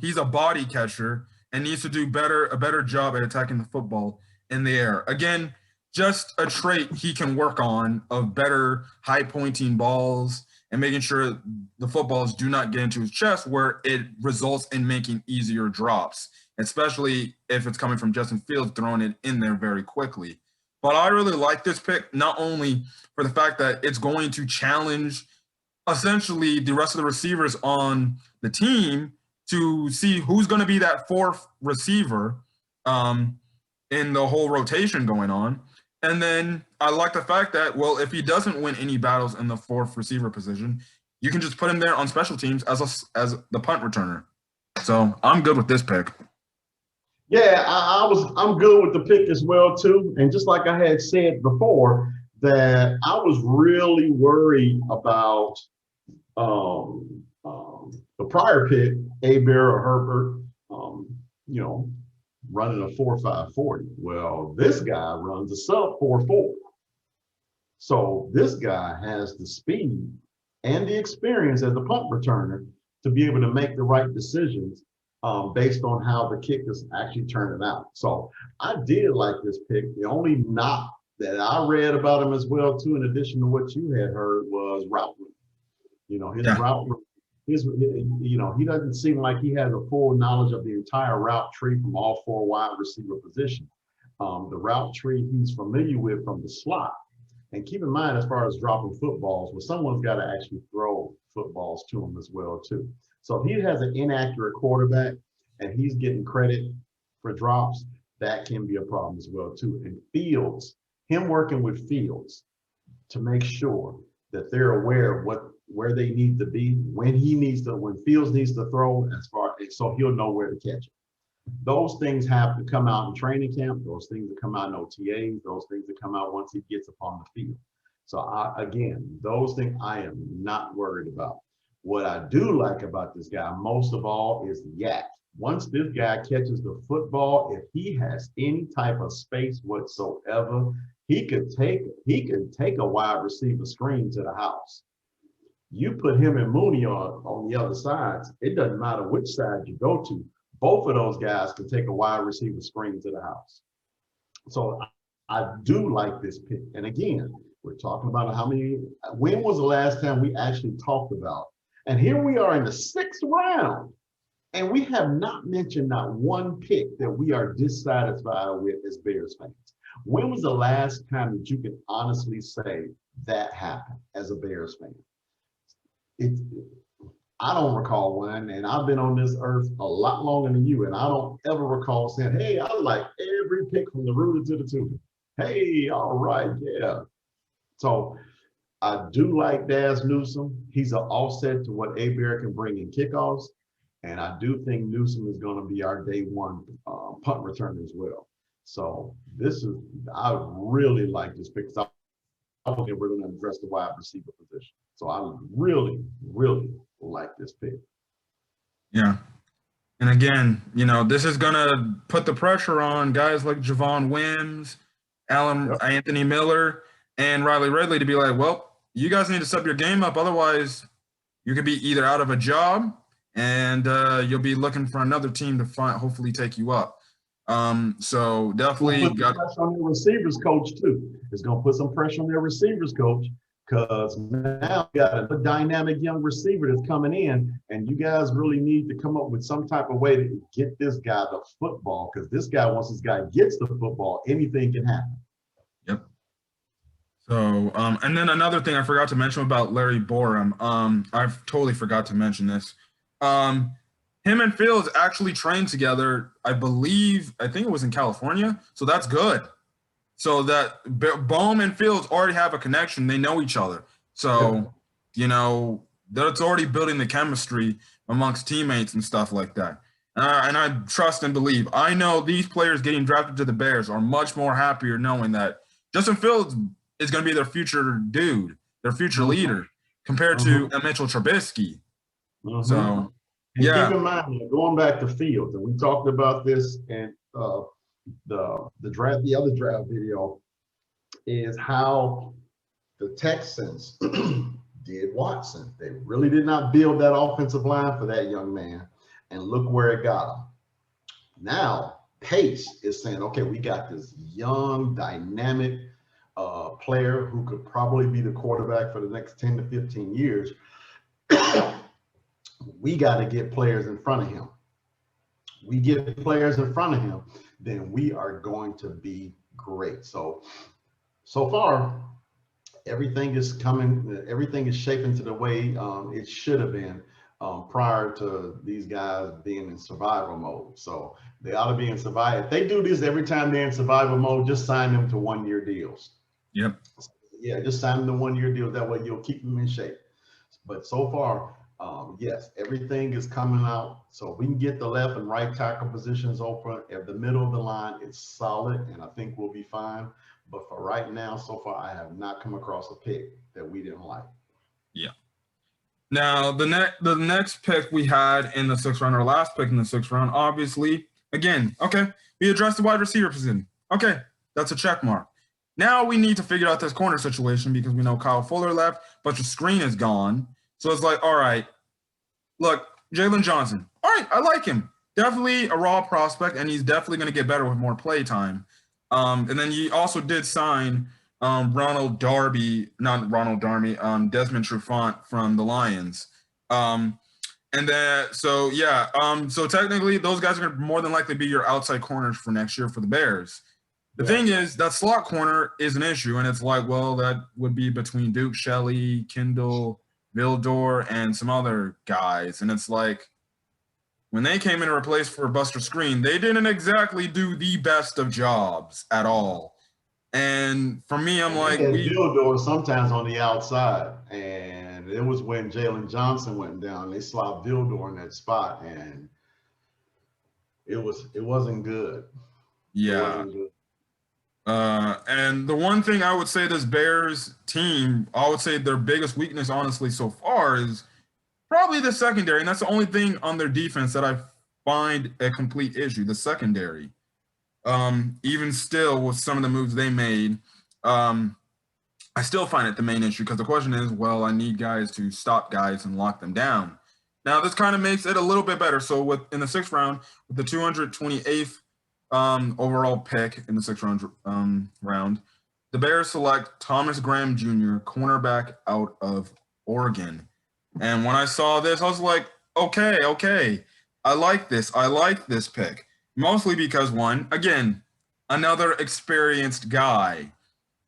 He's a body catcher and needs to do a better job at attacking the football in the air. Again, just a trait he can work on of better high-pointing balls and making sure the footballs do not get into his chest where it results in making easier drops, especially if it's coming from Justin Fields throwing it in there very quickly. But I really like this pick, not only for the fact that it's going to challenge essentially the rest of the receivers on the team to see who's going to be that fourth receiver in the whole rotation going on. And then I like the fact that, well, if he doesn't win any battles in the fourth receiver position, you can just put him there on special teams as the punt returner. So I'm good with this pick. Yeah, I'm good with the pick as well too. And just like I had said before, that I was really worried about the prior pick, Abear or Herbert, you know, running a 4.5 40. Well, this guy runs a sub 4.4. So this guy has the speed and the experience as a punt returner to be able to make the right decisions based on how the kick is actually turning out. So I did like this pick. The only knock that I read about him as well, too, in addition to what you had heard, was route running. You know, his route, you know, he doesn't seem like he has a full knowledge of the entire route tree from all four wide receiver positions. The route tree he's familiar with from the slot. And keep in mind, as far as dropping footballs, well, someone's got to actually throw footballs to him as well, too. So if he has an inaccurate quarterback and he's getting credit for drops, that can be a problem as well, too. And Fields, him working with Fields to make sure that they're aware of where they need to be, when Fields needs to throw, so he'll know where to catch it. Those things have to come out in training camp. Those things that come out in OTAs. Those things that come out once he gets upon the field. So again, those things I am not worried about. What I do like about this guy most of all is the yak. Once this guy catches the football, if he has any type of space whatsoever, he could take a wide receiver screen to the house. You put him and Mooney on the other sides, it doesn't matter which side you go to. Both of those guys can take a wide receiver screen to the house. So I do like this pick. And again, we're talking about when was the last time we actually talked about? And here we are in the 6th round, and we have not mentioned not one pick that we are dissatisfied with as Bears fans. When was the last time that you can honestly say that happened as a Bears fan? I don't recall one, and I've been on this earth a lot longer than you, and I don't ever recall saying, hey, I like every pick from the rooter to the tutor. Hey, all right, yeah. So I do like Daz Newsome. He's an offset to what Abear can bring in kickoffs, and I do think Newsome is going to be our day one punt returner as well. So I really like this pick because I think we're going to address the wide receiver position. So I really, really like this pick. Yeah. And again, you know, this is going to put the pressure on guys like Javon Wims, Anthony Miller, and Riley Ridley to be like, well, you guys need to step your game up. Otherwise, you could be either out of a job and you'll be looking for another team to hopefully take you up. So definitely got pressure on their receivers coach too. It's going to put some pressure on their receivers coach because now you got a dynamic young receiver that's coming in, and you guys really need to come up with some type of way to get this guy the football, because this guy, once this guy gets the football, anything can happen. Yep. So, and then another thing I forgot to mention about Larry Borum. I've totally forgot to mention this. Him and Fields actually trained together, I think it was in California. So that's good. So that Bohm and Fields already have a connection. They know each other. So, you know, that's already building the chemistry amongst teammates and stuff like that. And I trust and believe. I know these players getting drafted to the Bears are much more happier knowing that Justin Fields is going to be their future dude, their future leader, compared to Mitchell Trubisky. So, and keep in mind, going back to Fields, and we talked about this in the other draft video, is how the Texans did Watson. They really did not build that offensive line for that young man, and look where it got him. Now Pace is saying, okay, we got this young, dynamic player who could probably be the quarterback for the next 10 to 15 years. We got to get players in front of him. We get players in front of him, then we are going to be great. So far, everything is coming. Everything is shaping to the way it should have been prior to these guys being in survival mode. So they ought to be in survival. If they do this every time they're in survival mode, just sign them to 1-year deals. Yep. Yeah, just sign them to 1-year deals. That way you'll keep them in shape. But so far, yes, everything is coming out. So we can get the left and right tackle positions open. If the middle of the line is solid, and I think we'll be fine. But for right now, so far, I have not come across a pick that we didn't like. Yeah. Now, the next pick we had in the 6th round, our last pick in the 6th round, obviously, again, okay, we addressed the wide receiver position. Okay, that's a check mark. Now we need to figure out this corner situation because we know Kyle Fuller left, but the screen is gone. So it's like, all right, look, Jalen Johnson. All right, I like him. Definitely a raw prospect, and he's definitely going to get better with more play time. And then he also did sign Desmond Trufant from the Lions. And then, so technically those guys are going to more than likely be your outside corners for next year for the Bears. The thing is that slot corner is an issue, and it's like, well, that would be between Duke Shelley, Kendall, Vildor, and some other guys. And it's like, when they came in to replace for Buster Screen, they didn't exactly do the best of jobs at all. And for me, I'm like, Vildor sometimes on the outside, and it was when Jalen Johnson went down. They slopped Vildor in that spot, and it wasn't good. Yeah. It wasn't good. And the one thing I would say this Bears team, I would say their biggest weakness, honestly, so far is probably the secondary. And that's the only thing on their defense that I find a complete issue, the secondary. Even still with some of the moves they made, I still find it the main issue because the question is, well, I need guys to stop guys and lock them down. Now, this kind of makes it a little bit better. So in the 6th round, with the 228th overall pick in the 6th round, the Bears select Thomas Graham Jr., cornerback out of Oregon. And when I saw this, I was like, okay, I like this pick. Mostly because, one, again, another experienced guy.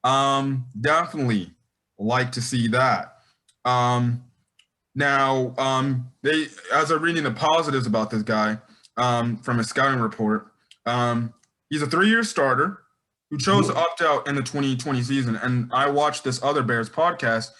Definitely like to see that. Now, as I'm reading the positives about this guy from a scouting report, he's a 3-year starter who chose to opt out in the 2020 season. And I watched this other Bears podcast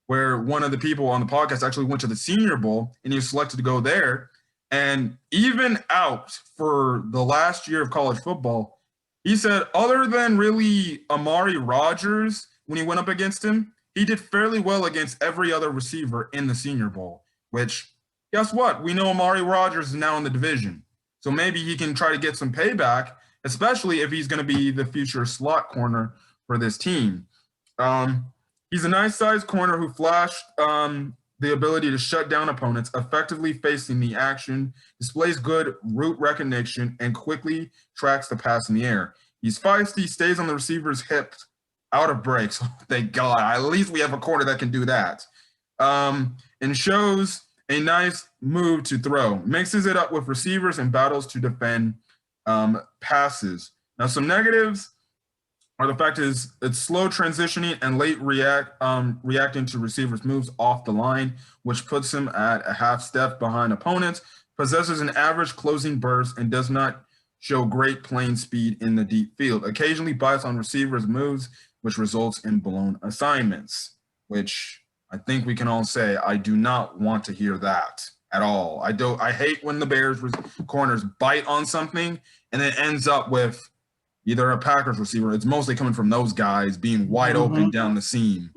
where one of the people on the podcast actually went to the Senior Bowl and he was selected to go there. And even out for the last year of college football, he said other than really Amari Rodgers, when he went up against him, he did fairly well against every other receiver in the Senior Bowl, which, guess what? We know Amari Rodgers is now in the division. So maybe he can try to get some payback, especially if he's going to be the future slot corner for this team. He's a nice-sized corner who flashed the ability to shut down opponents, effectively facing the action, displays good route recognition, and quickly tracks the pass in the air. He's feisty, stays on the receiver's hip out of breaks. Thank God. At least we have a corner that can do that. And shows a nice move to throw. Mixes it up with receivers and battles to defend passes. Now, some negatives are the fact is it's slow transitioning and late reacting to receivers' moves off the line, which puts him at a half step behind opponents, possesses an average closing burst, and does not show great playing speed in the deep field. Occasionally bites on receivers' moves, which results in blown assignments, which I think we can all say I do not want to hear that at all. I hate when the Bears corners bite on something and it ends up with either a Packers receiver. It's mostly coming from those guys being wide open down the seam.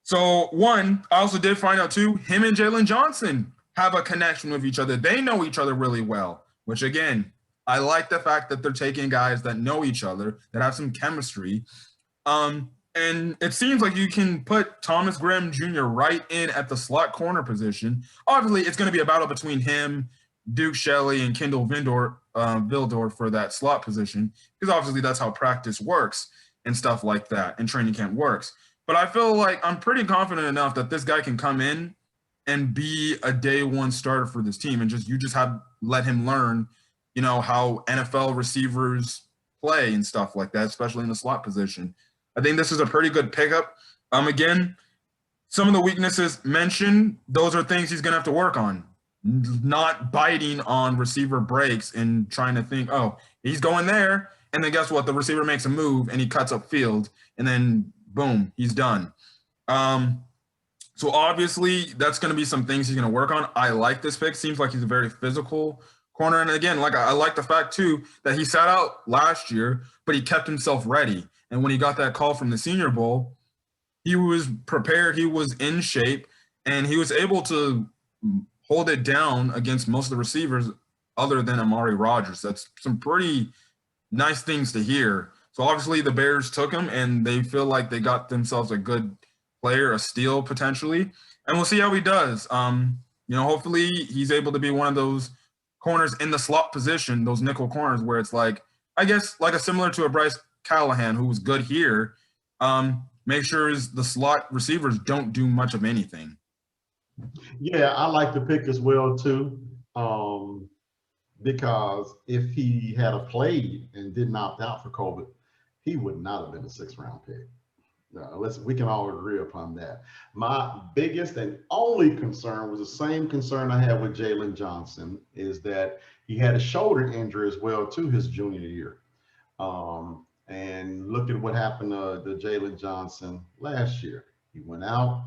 So one, I also did find out too, him and Jalen Johnson have a connection with each other. They know each other really well, which again, I like the fact that they're taking guys that know each other, that have some chemistry. And it seems like you can put Thomas Graham Jr. right in at the slot corner position. Obviously, it's going to be a battle between him, Duke Shelley, and Kendall Vildor for that slot position, because obviously that's how practice works and stuff like that, and training camp works. But I feel like I'm pretty confident enough that this guy can come in and be a day one starter for this team, and you just have let him learn, how NFL receivers play and stuff like that, especially in the slot position. I think this is a pretty good pickup. Again, some of the weaknesses mentioned, those are things he's going to have to work on. Not biting on receiver breaks and trying to think, oh, he's going there, and then guess what? The receiver makes a move and he cuts up field, and then boom, he's done. So obviously that's going to be some things he's going to work on. I like this pick. Seems like he's a very physical corner. And again, like I like the fact too that he sat out last year, but he kept himself ready. And when he got that call from the Senior Bowl, he was prepared, he was in shape, and he was able to hold it down against most of the receivers other than Amari Rodgers. That's some pretty nice things to hear. So obviously the Bears took him and they feel like they got themselves a good player, a steal potentially. And we'll see how he does. Hopefully he's able to be one of those corners in the slot position, those nickel corners where it's like, I guess, like a similar to a Bryce Callahan who was good here. Make sure the slot receivers don't do much of anything. Yeah, I like the pick as well too, because if he had played and didn't opt out for COVID, he would not have been a 6th-round pick. We can all agree upon that. My biggest and only concern was the same concern I had with Jalen Johnson, is that he had a shoulder injury as well too his junior year. And look at what happened to Jalen Johnson last year. He went out,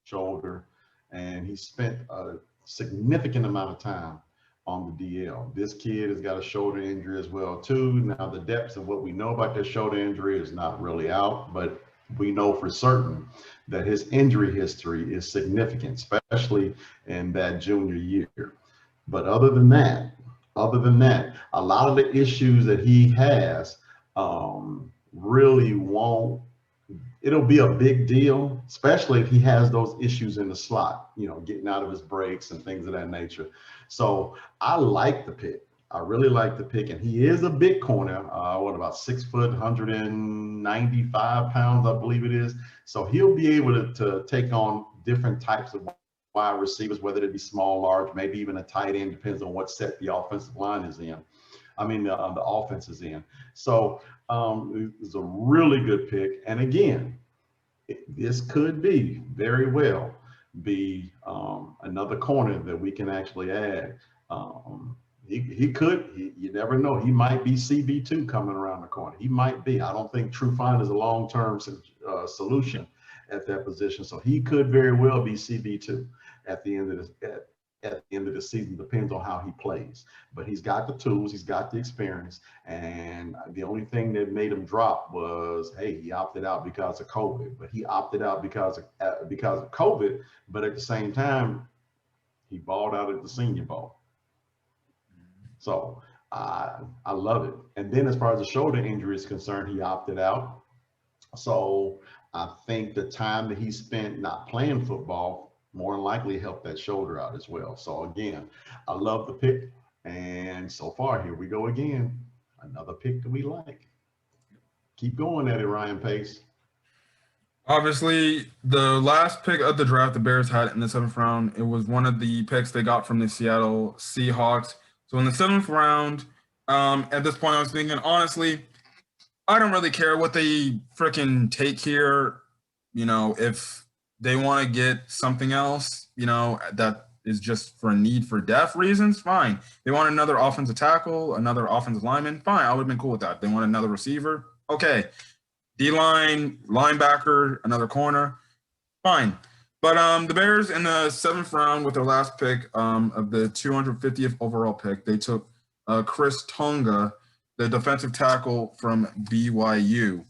shoulder, and he spent a significant amount of time on the DL. This kid has got a shoulder injury as well too. Now the depths of what we know about that shoulder injury is not really out, but we know for certain that his injury history is significant, especially in that junior year. But other than that, a lot of the issues that he has really won't, it'll be a big deal, especially if he has those issues in the slot, getting out of his breaks and things of that nature. So I like the pick. I really like the pick, and he is a big corner. About 6 foot, 195 pounds, I believe it is. So he'll be able to take on different types of wide receivers, whether it be small, large, maybe even a tight end, depends on what set the offensive line is in. The offense is in. So it's a really good pick. And again, this could be very well be another corner that we can actually add. He could, you never know. He might be CB2 coming around the corner. He might be. I don't think Trufant is a long-term solution at that position. So he could very well be CB2 at the end of the season. Depends on how he plays. But he's got the tools, he's got the experience, and the only thing that made him drop was, hey, he opted out because of COVID. But he opted out because of COVID. But at the same time, he balled out at the Senior Bowl. So I love it. And then as far as the shoulder injury is concerned, he opted out. So I think the time that he spent not playing football more than likely helped that shoulder out as well. So again, I love the pick. And so far, here we go again. Another pick that we like. Keep going at it, Ryan Pace. Obviously, the last pick of the draft the Bears had in the 7th round, it was one of the picks they got from the Seattle Seahawks. So in the 7th round, at this point, I was thinking, honestly, I don't really care what they freaking take here. If they want to get something else, that is just for a need for depth reasons, fine. They want another offensive tackle, another offensive lineman, fine. I would have been cool with that. They want another receiver, okay. D-line, linebacker, another corner, fine. But the Bears in the 7th round with their last pick of the 250th overall pick, they took Chris Tonga, the defensive tackle from BYU.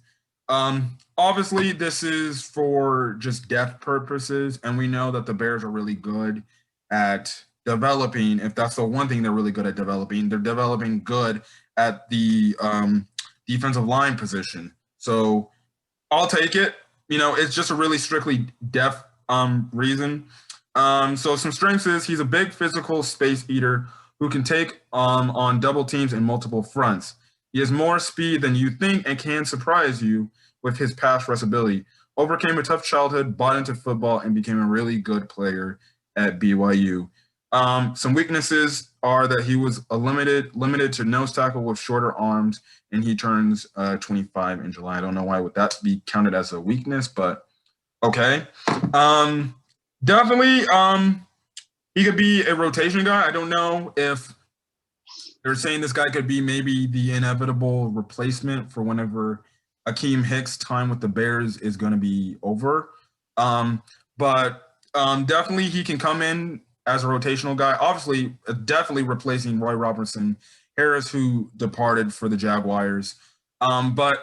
Obviously, this is for just depth purposes, and we know that the Bears are really good at developing. If that's the one thing they're really good at developing, they're developing good at the defensive line position. So I'll take it. It's just a really strictly depth reason. So some strengths is he's a big physical space eater who can take on double teams in multiple fronts. He has more speed than you think and can surprise you with his pass rush ability. Overcame a tough childhood, bought into football, and became a really good player at BYU. Some weaknesses are that he was limited to nose tackle with shorter arms, and he turns 25 in July. I don't know why would that be counted as a weakness, but okay. Definitely, he could be a rotation guy. I don't know if they're saying this guy could be maybe the inevitable replacement for whenever Akeem Hicks' time with the Bears is going to be over. But definitely he can come in as a rotational guy. Obviously, definitely replacing Roy Robertson Harris, who departed for the Jaguars. But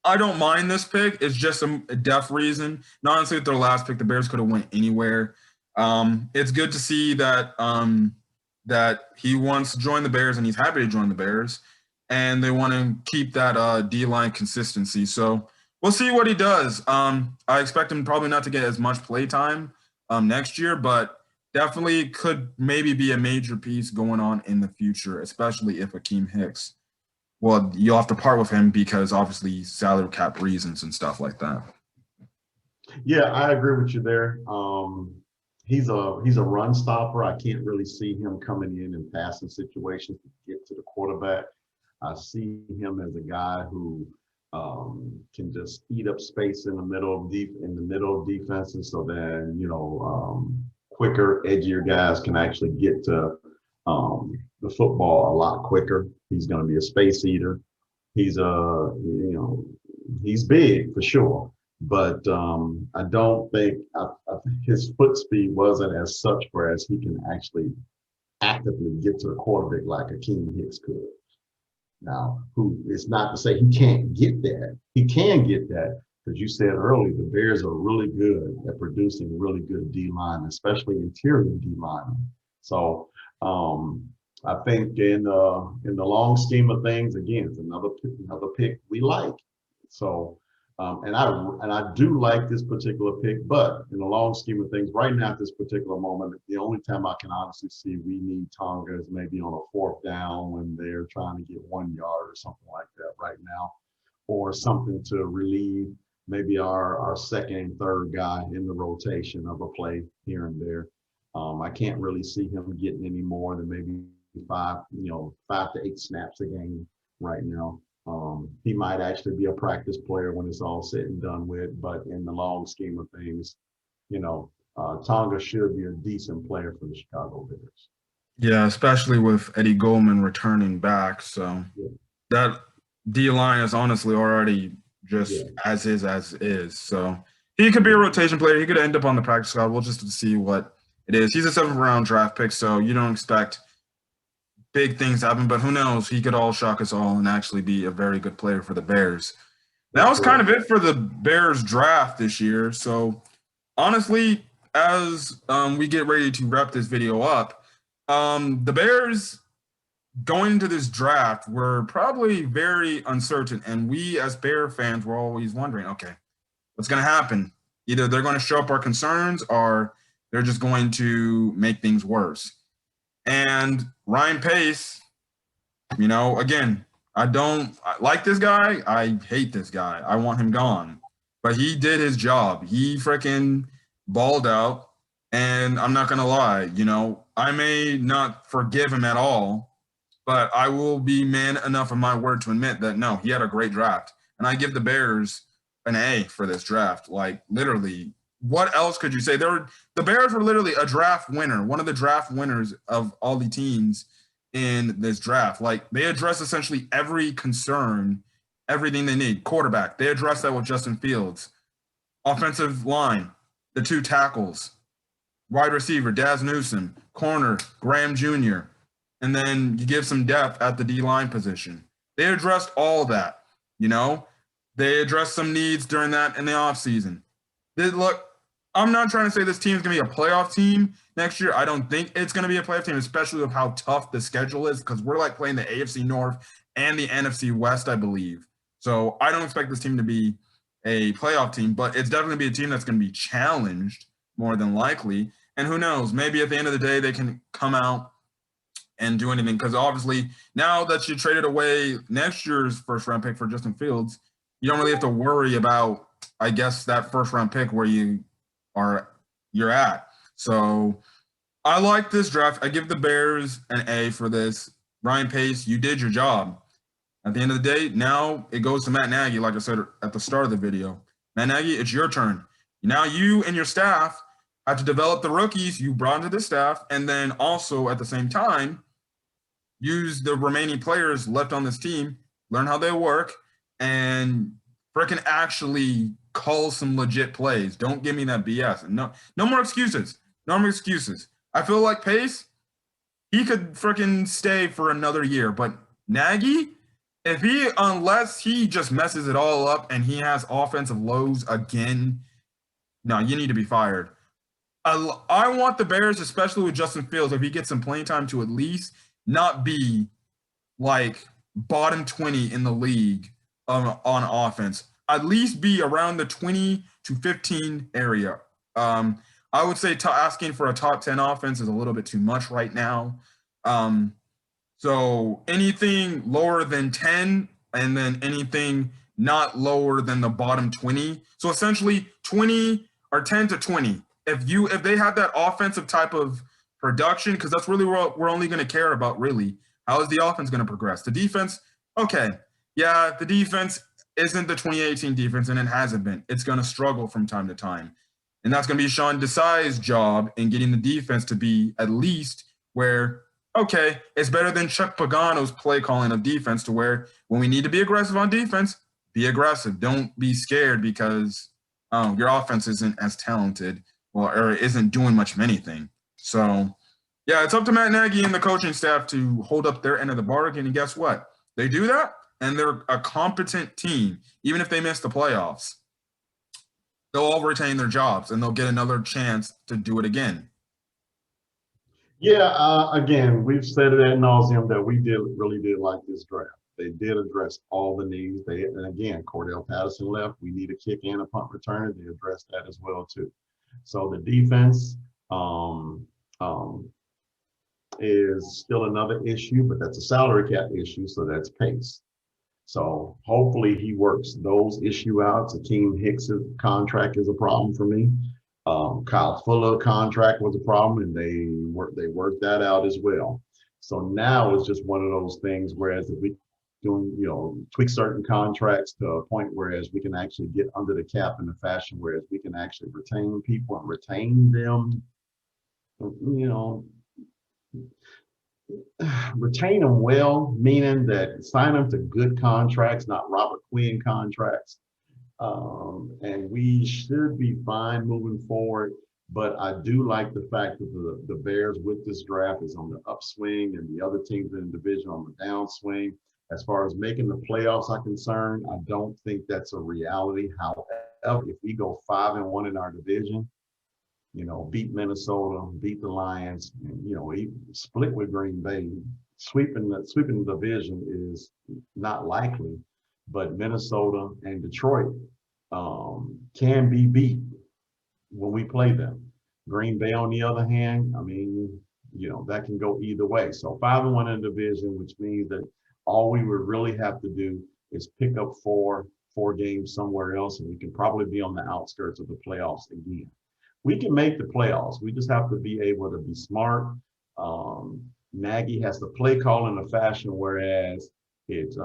I don't mind this pick. It's just a depth reason. Not honestly, with their last pick, the Bears could have went anywhere. It's good to see that that he wants to join the Bears and he's happy to join the Bears, and they want to keep that D-line consistency. So we'll see what he does. I expect him probably not to get as much play time next year, but definitely could maybe be a major piece going on in the future, especially if Akeem Hicks. Well, you'll have to part with him because obviously salary cap reasons and stuff like that. Yeah, I agree with you there. He's a run stopper. I can't really see him coming in and passing situations to get to the quarterback. I see him as a guy who can just eat up space in the middle of defenses, so then quicker, edgier guys can actually get to the football a lot quicker. He's going to be a space eater. He's he's big for sure, but I don't think I think his foot speed wasn't as such, whereas he can actually actively get to the quarterback like Akeem Hicks could. Now, who is not to say he can't get that. He can get that because you said earlier the Bears are really good at producing really good D line, especially interior D line. So I think in the long scheme of things, again, it's another pick we like. So and I do like this particular pick, but in the long scheme of things, right now at this particular moment, the only time I can honestly see we need Tonga is maybe on a fourth down when they're trying to get 1 yard or something like that right now, or something to relieve maybe our second and third guy in the rotation of a play here and there. I can't really see him getting any more than maybe 5 to 8 snaps a game right now. He might actually be a practice player when it's all said and done with, but in the long scheme of things, Tonga should be a decent player for the Chicago Bears. Yeah, especially with Eddie Goldman returning back. So that D line is honestly already just as is. So he could be a rotation player. He could end up on the practice squad. We'll just see what it is. He's a 7th round draft pick, so you don't expect big things happen, but who knows? He could all shock us all and actually be a very good player for the Bears. That was kind of it for the Bears draft this year. So honestly, as we get ready to wrap this video up, the Bears going into this draft were probably very uncertain. And we as Bear fans were always wondering, okay, what's going to happen? Either they're going to show up our concerns or they're just going to make things worse. And Ryan Pace, again, I like this guy. I hate this guy. I want him gone. But he did his job. He freaking balled out. And I'm not going to lie, I may not forgive him at all, but I will be man enough of my word to admit that, no, he had a great draft. And I give the Bears an A for this draft. Like, literally, what else could you say? The Bears were literally a draft winner, one of the draft winners of all the teams in this draft. Like, they addressed essentially every concern, everything they need. Quarterback, they addressed that with Justin Fields. Offensive line, the 2 tackles. Wide receiver, Daz Newsome. Corner, Graham Jr. And then you give some depth at the D-line position. They addressed all that, They addressed some needs during that in the offseason. Look, I'm not trying to say this team is going to be a playoff team next year. I don't think it's going to be a playoff team, especially with how tough the schedule is, because we're like playing the AFC North and the NFC West, I believe. So I don't expect this team to be a playoff team, but it's definitely be a team that's going to be challenged more than likely. And who knows, maybe at the end of the day, they can come out and do anything, because obviously now that you traded away next year's first round pick for Justin Fields, you don't really have to worry about, I guess, that first round pick where you're at. So I like this draft. I give the Bears an A for this. Ryan Pace, you did your job. At the end of the day, now it goes to Matt Nagy, like I said at the start of the video. Matt Nagy, it's your turn. Now you and your staff have to develop the rookies you brought into the staff, and then also at the same time, use the remaining players left on this team, learn how they work, and freaking actually call some legit plays. Don't give me that BS. No more excuses. No more excuses. I feel like Pace, he could freaking stay for another year, but Nagy, unless he just messes it all up and he has offensive lows again, no, you need to be fired. I want the Bears, especially with Justin Fields, if he gets some playing time, to at least not be like bottom 20 in the league on offense. At least be around the 20 to 15 area. I would say asking for a top 10 offense is a little bit too much right now. Um, so anything lower than 10 and then anything not lower than the bottom 20. So essentially 20 or 10 to 20. If they have that offensive type of production, because that's really what we're only going to care about, really. How is the offense going to progress? The defense, okay. Yeah, the defense isn't the 2018 defense, and it hasn't been. It's going to struggle from time to time. And that's going to be Sean Desai's job in getting the defense to be at least where, okay, it's better than Chuck Pagano's play calling of defense, to where when we need to be aggressive on defense, be aggressive. Don't be scared because your offense isn't as talented or isn't doing much of anything. So, yeah, it's up to Matt Nagy and the coaching staff to hold up their end of the bargain. And guess what? They do that, and they're a competent team. Even if they miss the playoffs, they'll all retain their jobs and they'll get another chance to do it again. Yeah, again, we've said it ad nauseum that we really did like this draft. They did address all the needs. And again, Cordell Patterson left. We need a kick and a punt returner. They addressed that as well too. So the defense is still another issue, but that's a salary cap issue, so that's Pace. So hopefully he works those issues out. Akeem Hicks' contract is a problem for me. Kyle Fuller contract was a problem, and they worked that out as well. So now it's just one of those things. Whereas if we doing tweak certain contracts to a point whereas we can actually get under the cap in a fashion whereas we can actually retain people and retain them, retain them well, meaning that sign them to good contracts, not Robert Quinn contracts. And we should be fine moving forward. But I do like the fact that the Bears with this draft is on the upswing and the other teams in the division on the downswing. As far as making the playoffs are concerned, I don't think that's a reality. However, if we go 5-1 in our division, beat Minnesota, beat the Lions, and, split with Green Bay, sweeping the division is not likely. But Minnesota and Detroit can be beat when we play them. Green Bay, on the other hand, that can go either way. So 5-1 in the division, which means that all we would really have to do is pick up four games somewhere else, and we can probably be on the outskirts of the playoffs again. We can make the playoffs. We just have to be able to be smart. Nagy has to play call in a fashion whereas it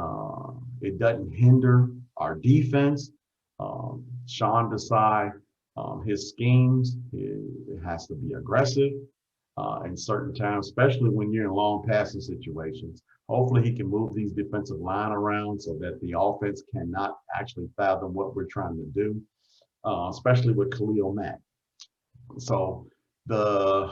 doesn't hinder our defense. Sean Desai, his schemes, it has to be aggressive in certain times, especially when you're in long passing situations. Hopefully he can move these defensive line around so that the offense cannot actually fathom what we're trying to do, especially with Khalil Mack. So the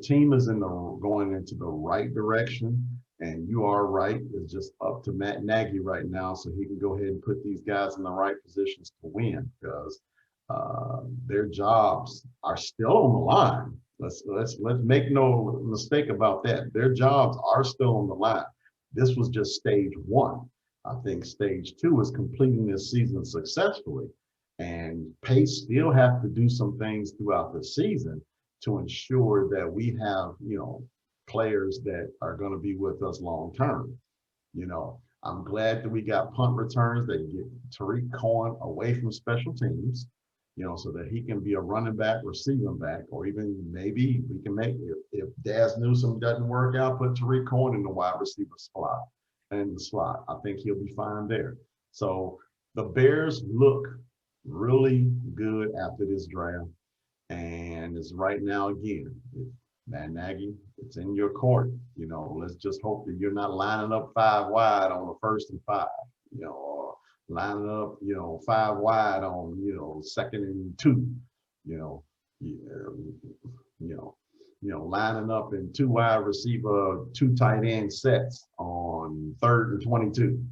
team is going into the right direction. And you are right. It's just up to Matt Nagy right now, so he can go ahead and put these guys in the right positions to win, because their jobs are still on the line. Let's make no mistake about that. Their jobs are still on the line. This was just stage one. I think stage two is completing this season successfully, and Pace still have to do some things throughout the season to ensure that we have players that are going to be with us long term. I'm glad that we got punt returns that get Tariq Cohen away from special teams, so that he can be a running back, receiving back, or even maybe we can make, if Daz Newsome doesn't work out, put Tariq Cohen in the wide receiver slot. I think he'll be fine there. So the Bears look really good after this draft. And it's right now, again, Matt Nagy, it's in your court. Let's just hope that you're not lining up 5 wide on the 1st and 5, or lining up, 5 wide on, 2nd and 2, lining up in 2 wide receiver, 2 tight end sets on 3rd and 22,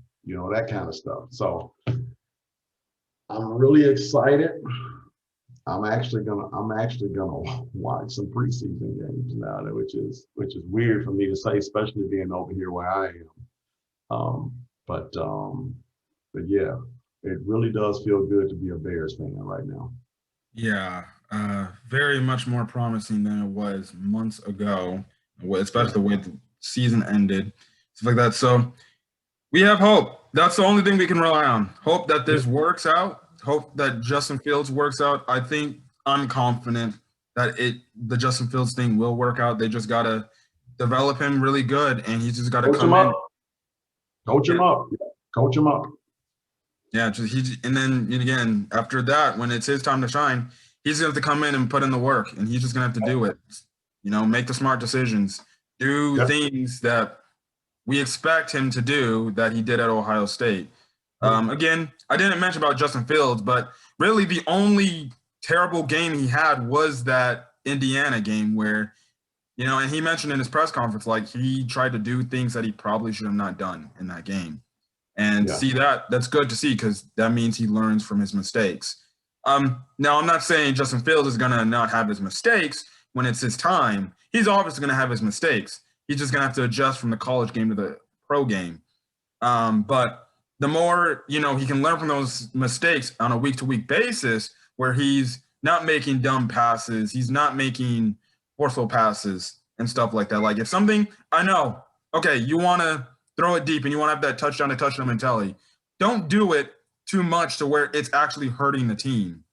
that kind of stuff. So I'm really excited. I'm actually gonna watch some preseason games now, which is weird for me to say, especially being over here where I am. But yeah, it really does feel good to be a Bears fan right now. Yeah, very much more promising than it was months ago, especially the way the season ended, stuff like that. So we have hope. That's the only thing we can rely on. Hope that this works out. Hope that Justin Fields works out. I'm confident that the Justin Fields thing will work out. They just gotta develop him really good, and he's just gotta come in. Coach him up. Coach him up. Yeah, and then again after that, when it's his time to shine, he's gonna have to come in and put in the work, and he's just gonna have to do it. Make the smart decisions, do things that we expect him to do that he did at Ohio State. Again, I didn't mention about Justin Fields, but really the only terrible game he had was that Indiana game where, and he mentioned in his press conference, like he tried to do things that he probably should have not done in that game. And see that's good to see because that means he learns from his mistakes. Now, I'm not saying Justin Fields is going to not have his mistakes when it's his time. He's obviously going to have his mistakes. He's just going to have to adjust from the college game to the pro game. But the more, he can learn from those mistakes on a week-to-week basis where he's not making dumb passes, he's not making forceful passes and stuff like that. Like if something, I know, okay, you want to throw it deep and you want to have that touchdown mentality. Don't do it too much to where it's actually hurting the team.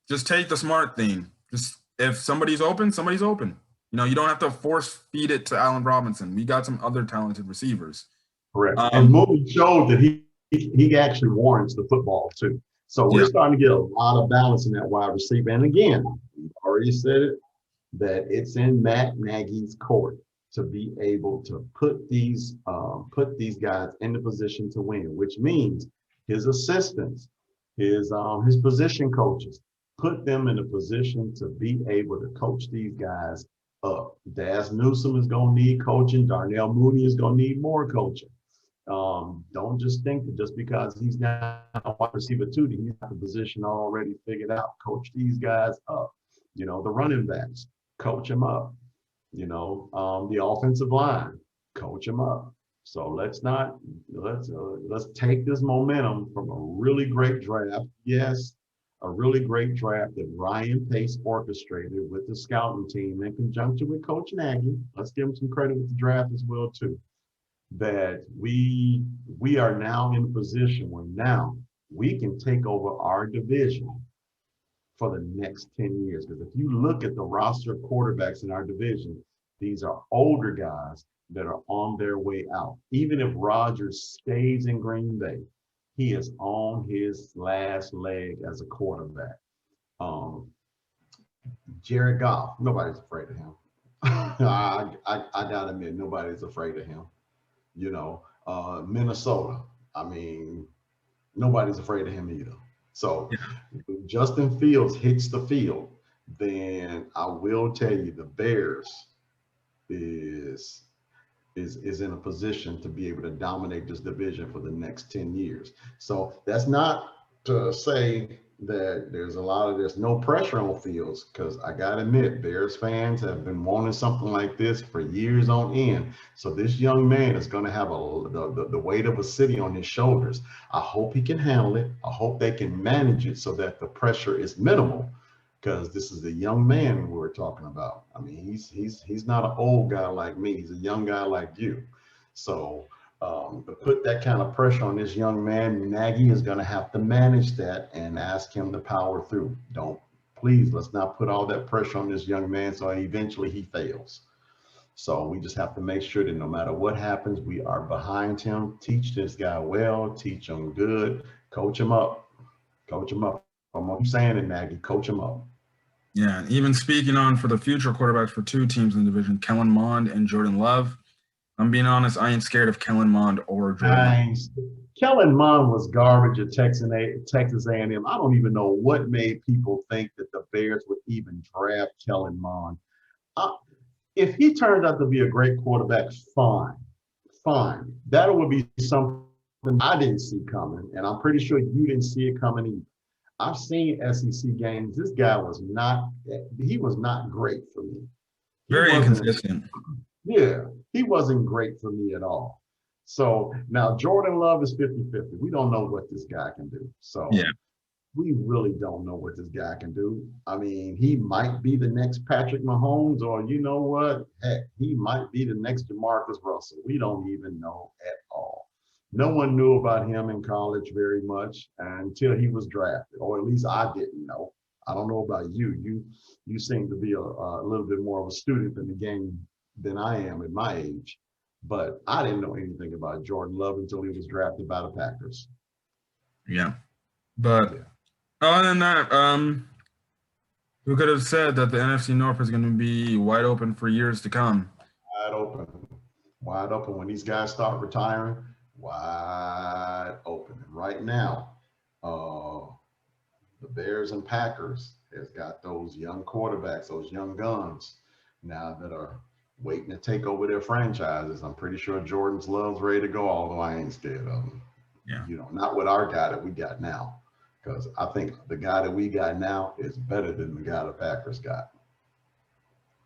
Just take the smart thing. Just if somebody's open, somebody's open. You don't have to force feed it to Allen Robinson. We got some other talented receivers. Correct. And Moody showed that he actually warrants the football too. So we're starting to get a lot of balance in that wide receiver. And again, we've already said it, that it's in Matt Nagy's court to be able to put these guys in the position to win, which means his assistants, his position coaches, put them in a position to be able to coach these guys up. Daz Newsome is going to need coaching. Darnell Mooney is going to need more coaching. Don't just think that just because he's now a wide receiver too, he's got the position already figured out. Coach these guys up. The running backs, coach them up. The offensive line, coach them up. So let's take this momentum from a really great draft. Yes, a really great draft that Ryan Pace orchestrated with the scouting team in conjunction with Coach Nagy. Let's give him some credit with the draft as well too. That we are now in a position where now we can take over our division for the next 10 years. Because if you look at the roster of quarterbacks in our division, these are older guys that are on their way out. Even if Rodgers stays in Green Bay, he is on his last leg as a quarterback. Jared Goff, nobody's afraid of him. I gotta admit, nobody's afraid of him. Minnesota, nobody's afraid of him either. So if Justin Fields hits the field, then I will tell you the Bears is in a position to be able to dominate this division for the next 10 years. So that's not to say that there's no pressure on Fields, because I gotta admit, Bears fans have been wanting something like this for years on end. So this young man is going to have the weight of a city on his shoulders. I hope he can handle it. I hope they can manage it so that the pressure is minimal, because this is the young man we're talking about. He's not an old guy like me. He's a young guy like you. So to put that kind of pressure on this young man, Nagy is going to have to manage that and ask him to power through. Let's not put all that pressure on this young man so eventually he fails. So we just have to make sure that no matter what happens, we are behind him. Teach this guy well, teach him good, coach him up. Coach him up. I'm saying it, Nagy, coach him up. Yeah, and even speaking on for the future quarterbacks for two teams in the division, Kellen Mond and Jordan Love. I'm being honest, I ain't scared of Kellen Mond or Jordan. Nice. Kellen Mond was garbage at Texas A&M. I don't even know what made people think that the Bears would even draft Kellen Mond. If he turned out to be a great quarterback, fine. That would be something I didn't see coming, and I'm pretty sure you didn't see it coming either. I've seen SEC games. This guy was not great for me. Very inconsistent. Yeah, he wasn't great for me at all. So now Jordan Love is 50-50. We don't know what this guy can do. So yeah, we really don't know what this guy can do. I mean, he might be the next Patrick Mahomes, or you know what? Heck, he might be the next Jamarcus Russell. We don't even know at all. No one knew about him in college very much until he was drafted, or at least I didn't know. I don't know about you. You seem to be a little bit more of a student in the game than I am at my age. But I didn't know anything about Jordan Love until he was drafted by the Packers. Yeah. But other than that, who could have said that the NFC North is going to be wide open for years to come? Wide open. When these guys start retiring, wide open. And right now, the Bears and Packers has got those young quarterbacks, those young guns now that are waiting to take over their franchises. I'm pretty sure Jordan Love's ready to go, although I ain't scared of him. Yeah. You know, not with our guy that we got now. Because I think the guy that we got now is better than the guy the Packers got.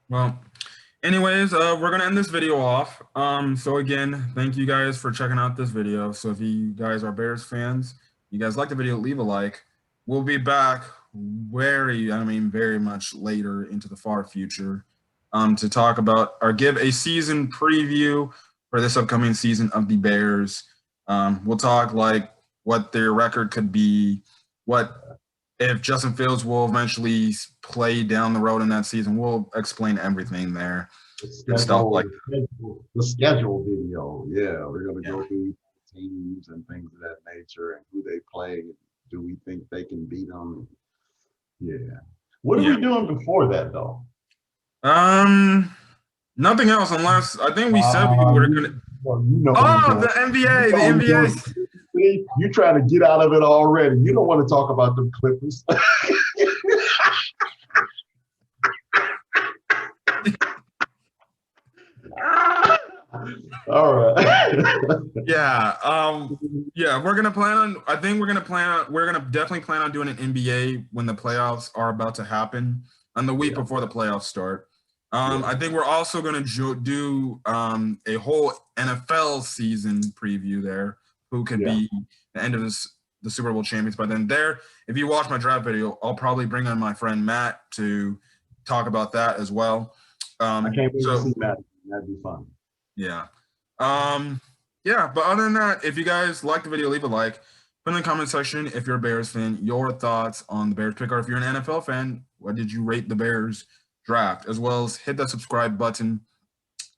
Well, anyways, we're going to end this video off. So again, thank you guys for checking out this video. So if you guys are Bears fans, you guys like the video, leave a like. We'll be back very much later into the far future to talk about or give a season preview for this upcoming season of the Bears. We'll talk like what their record could be, what if Justin Fields will eventually play down the road in that season. We'll explain everything there. The schedule video. Yeah, we're going to go through teams and things of that nature and who they play. Do we think they can beat them? Yeah. What are we doing before that, though? Nothing else, unless I think we said we were going to. The NBA, the NBA. See, you try to get out of it already. You don't want to talk about them Clippers. All right. Yeah, we're gonna definitely plan on doing an NBA when the playoffs are about to happen on the week before the playoffs start. I think we're also gonna do a whole NFL season preview there. Who could be the end of the Super Bowl champions by then. If you watch my draft video, I'll probably bring on my friend Matt to talk about that as well. I can't wait to see Matt. That'd be fun. Yeah. But other than that, if you guys like the video, leave a like. Put in the comment section if you're a Bears fan, your thoughts on the Bears pick, or if you're an NFL fan, what did you rate the Bears draft? As well as hit that subscribe button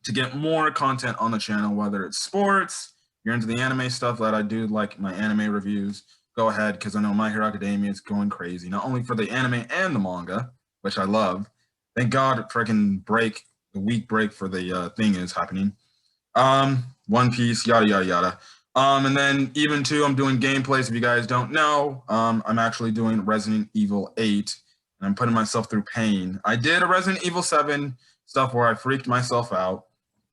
to get more content on the channel, whether it's sports, you're into the anime stuff that I do, like my anime reviews, go ahead, because I know My Hero Academia is going crazy, not only for the anime and the manga, which I love. Thank God the week break for the thing is happening. One Piece, yada, yada, yada. And then even too, I'm doing gameplays. If you guys don't know, I'm actually doing Resident Evil 8, and I'm putting myself through pain. I did a Resident Evil 7 stuff where I freaked myself out.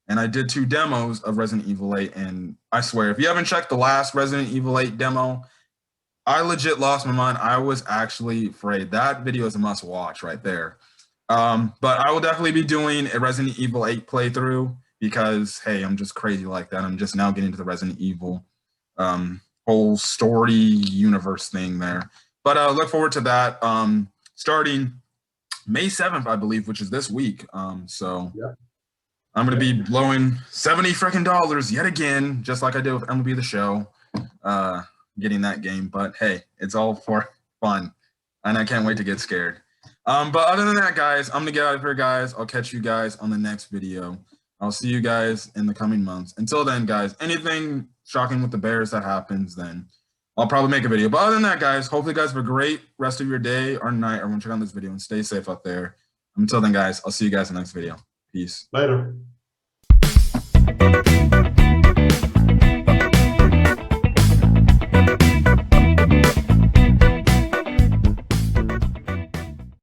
And I did 2 demos of Resident Evil 8, and I swear, if you haven't checked the last Resident Evil 8 demo, I legit lost my mind. I was actually afraid. That video is a must-watch right there. But I will definitely be doing a Resident Evil 8 playthrough because, hey, I'm just crazy like that. I'm just now getting into the Resident Evil whole story universe thing there. But look forward to that starting May 7th, I believe, which is this week. I'm going to be blowing $70 freaking yet again, just like I did with MLB The Show, getting that game. But, hey, it's all for fun, and I can't wait to get scared. But other than that, guys, I'm going to get out of here, guys. I'll catch you guys on the next video. I'll see you guys in the coming months. Until then, guys, anything shocking with the Bears that happens, then I'll probably make a video. but other than that, guys, hopefully you guys have a great rest of your day or night. Everyone check out this video and stay safe out there. Until then, guys, I'll see you guys in the next video. Peace. Later.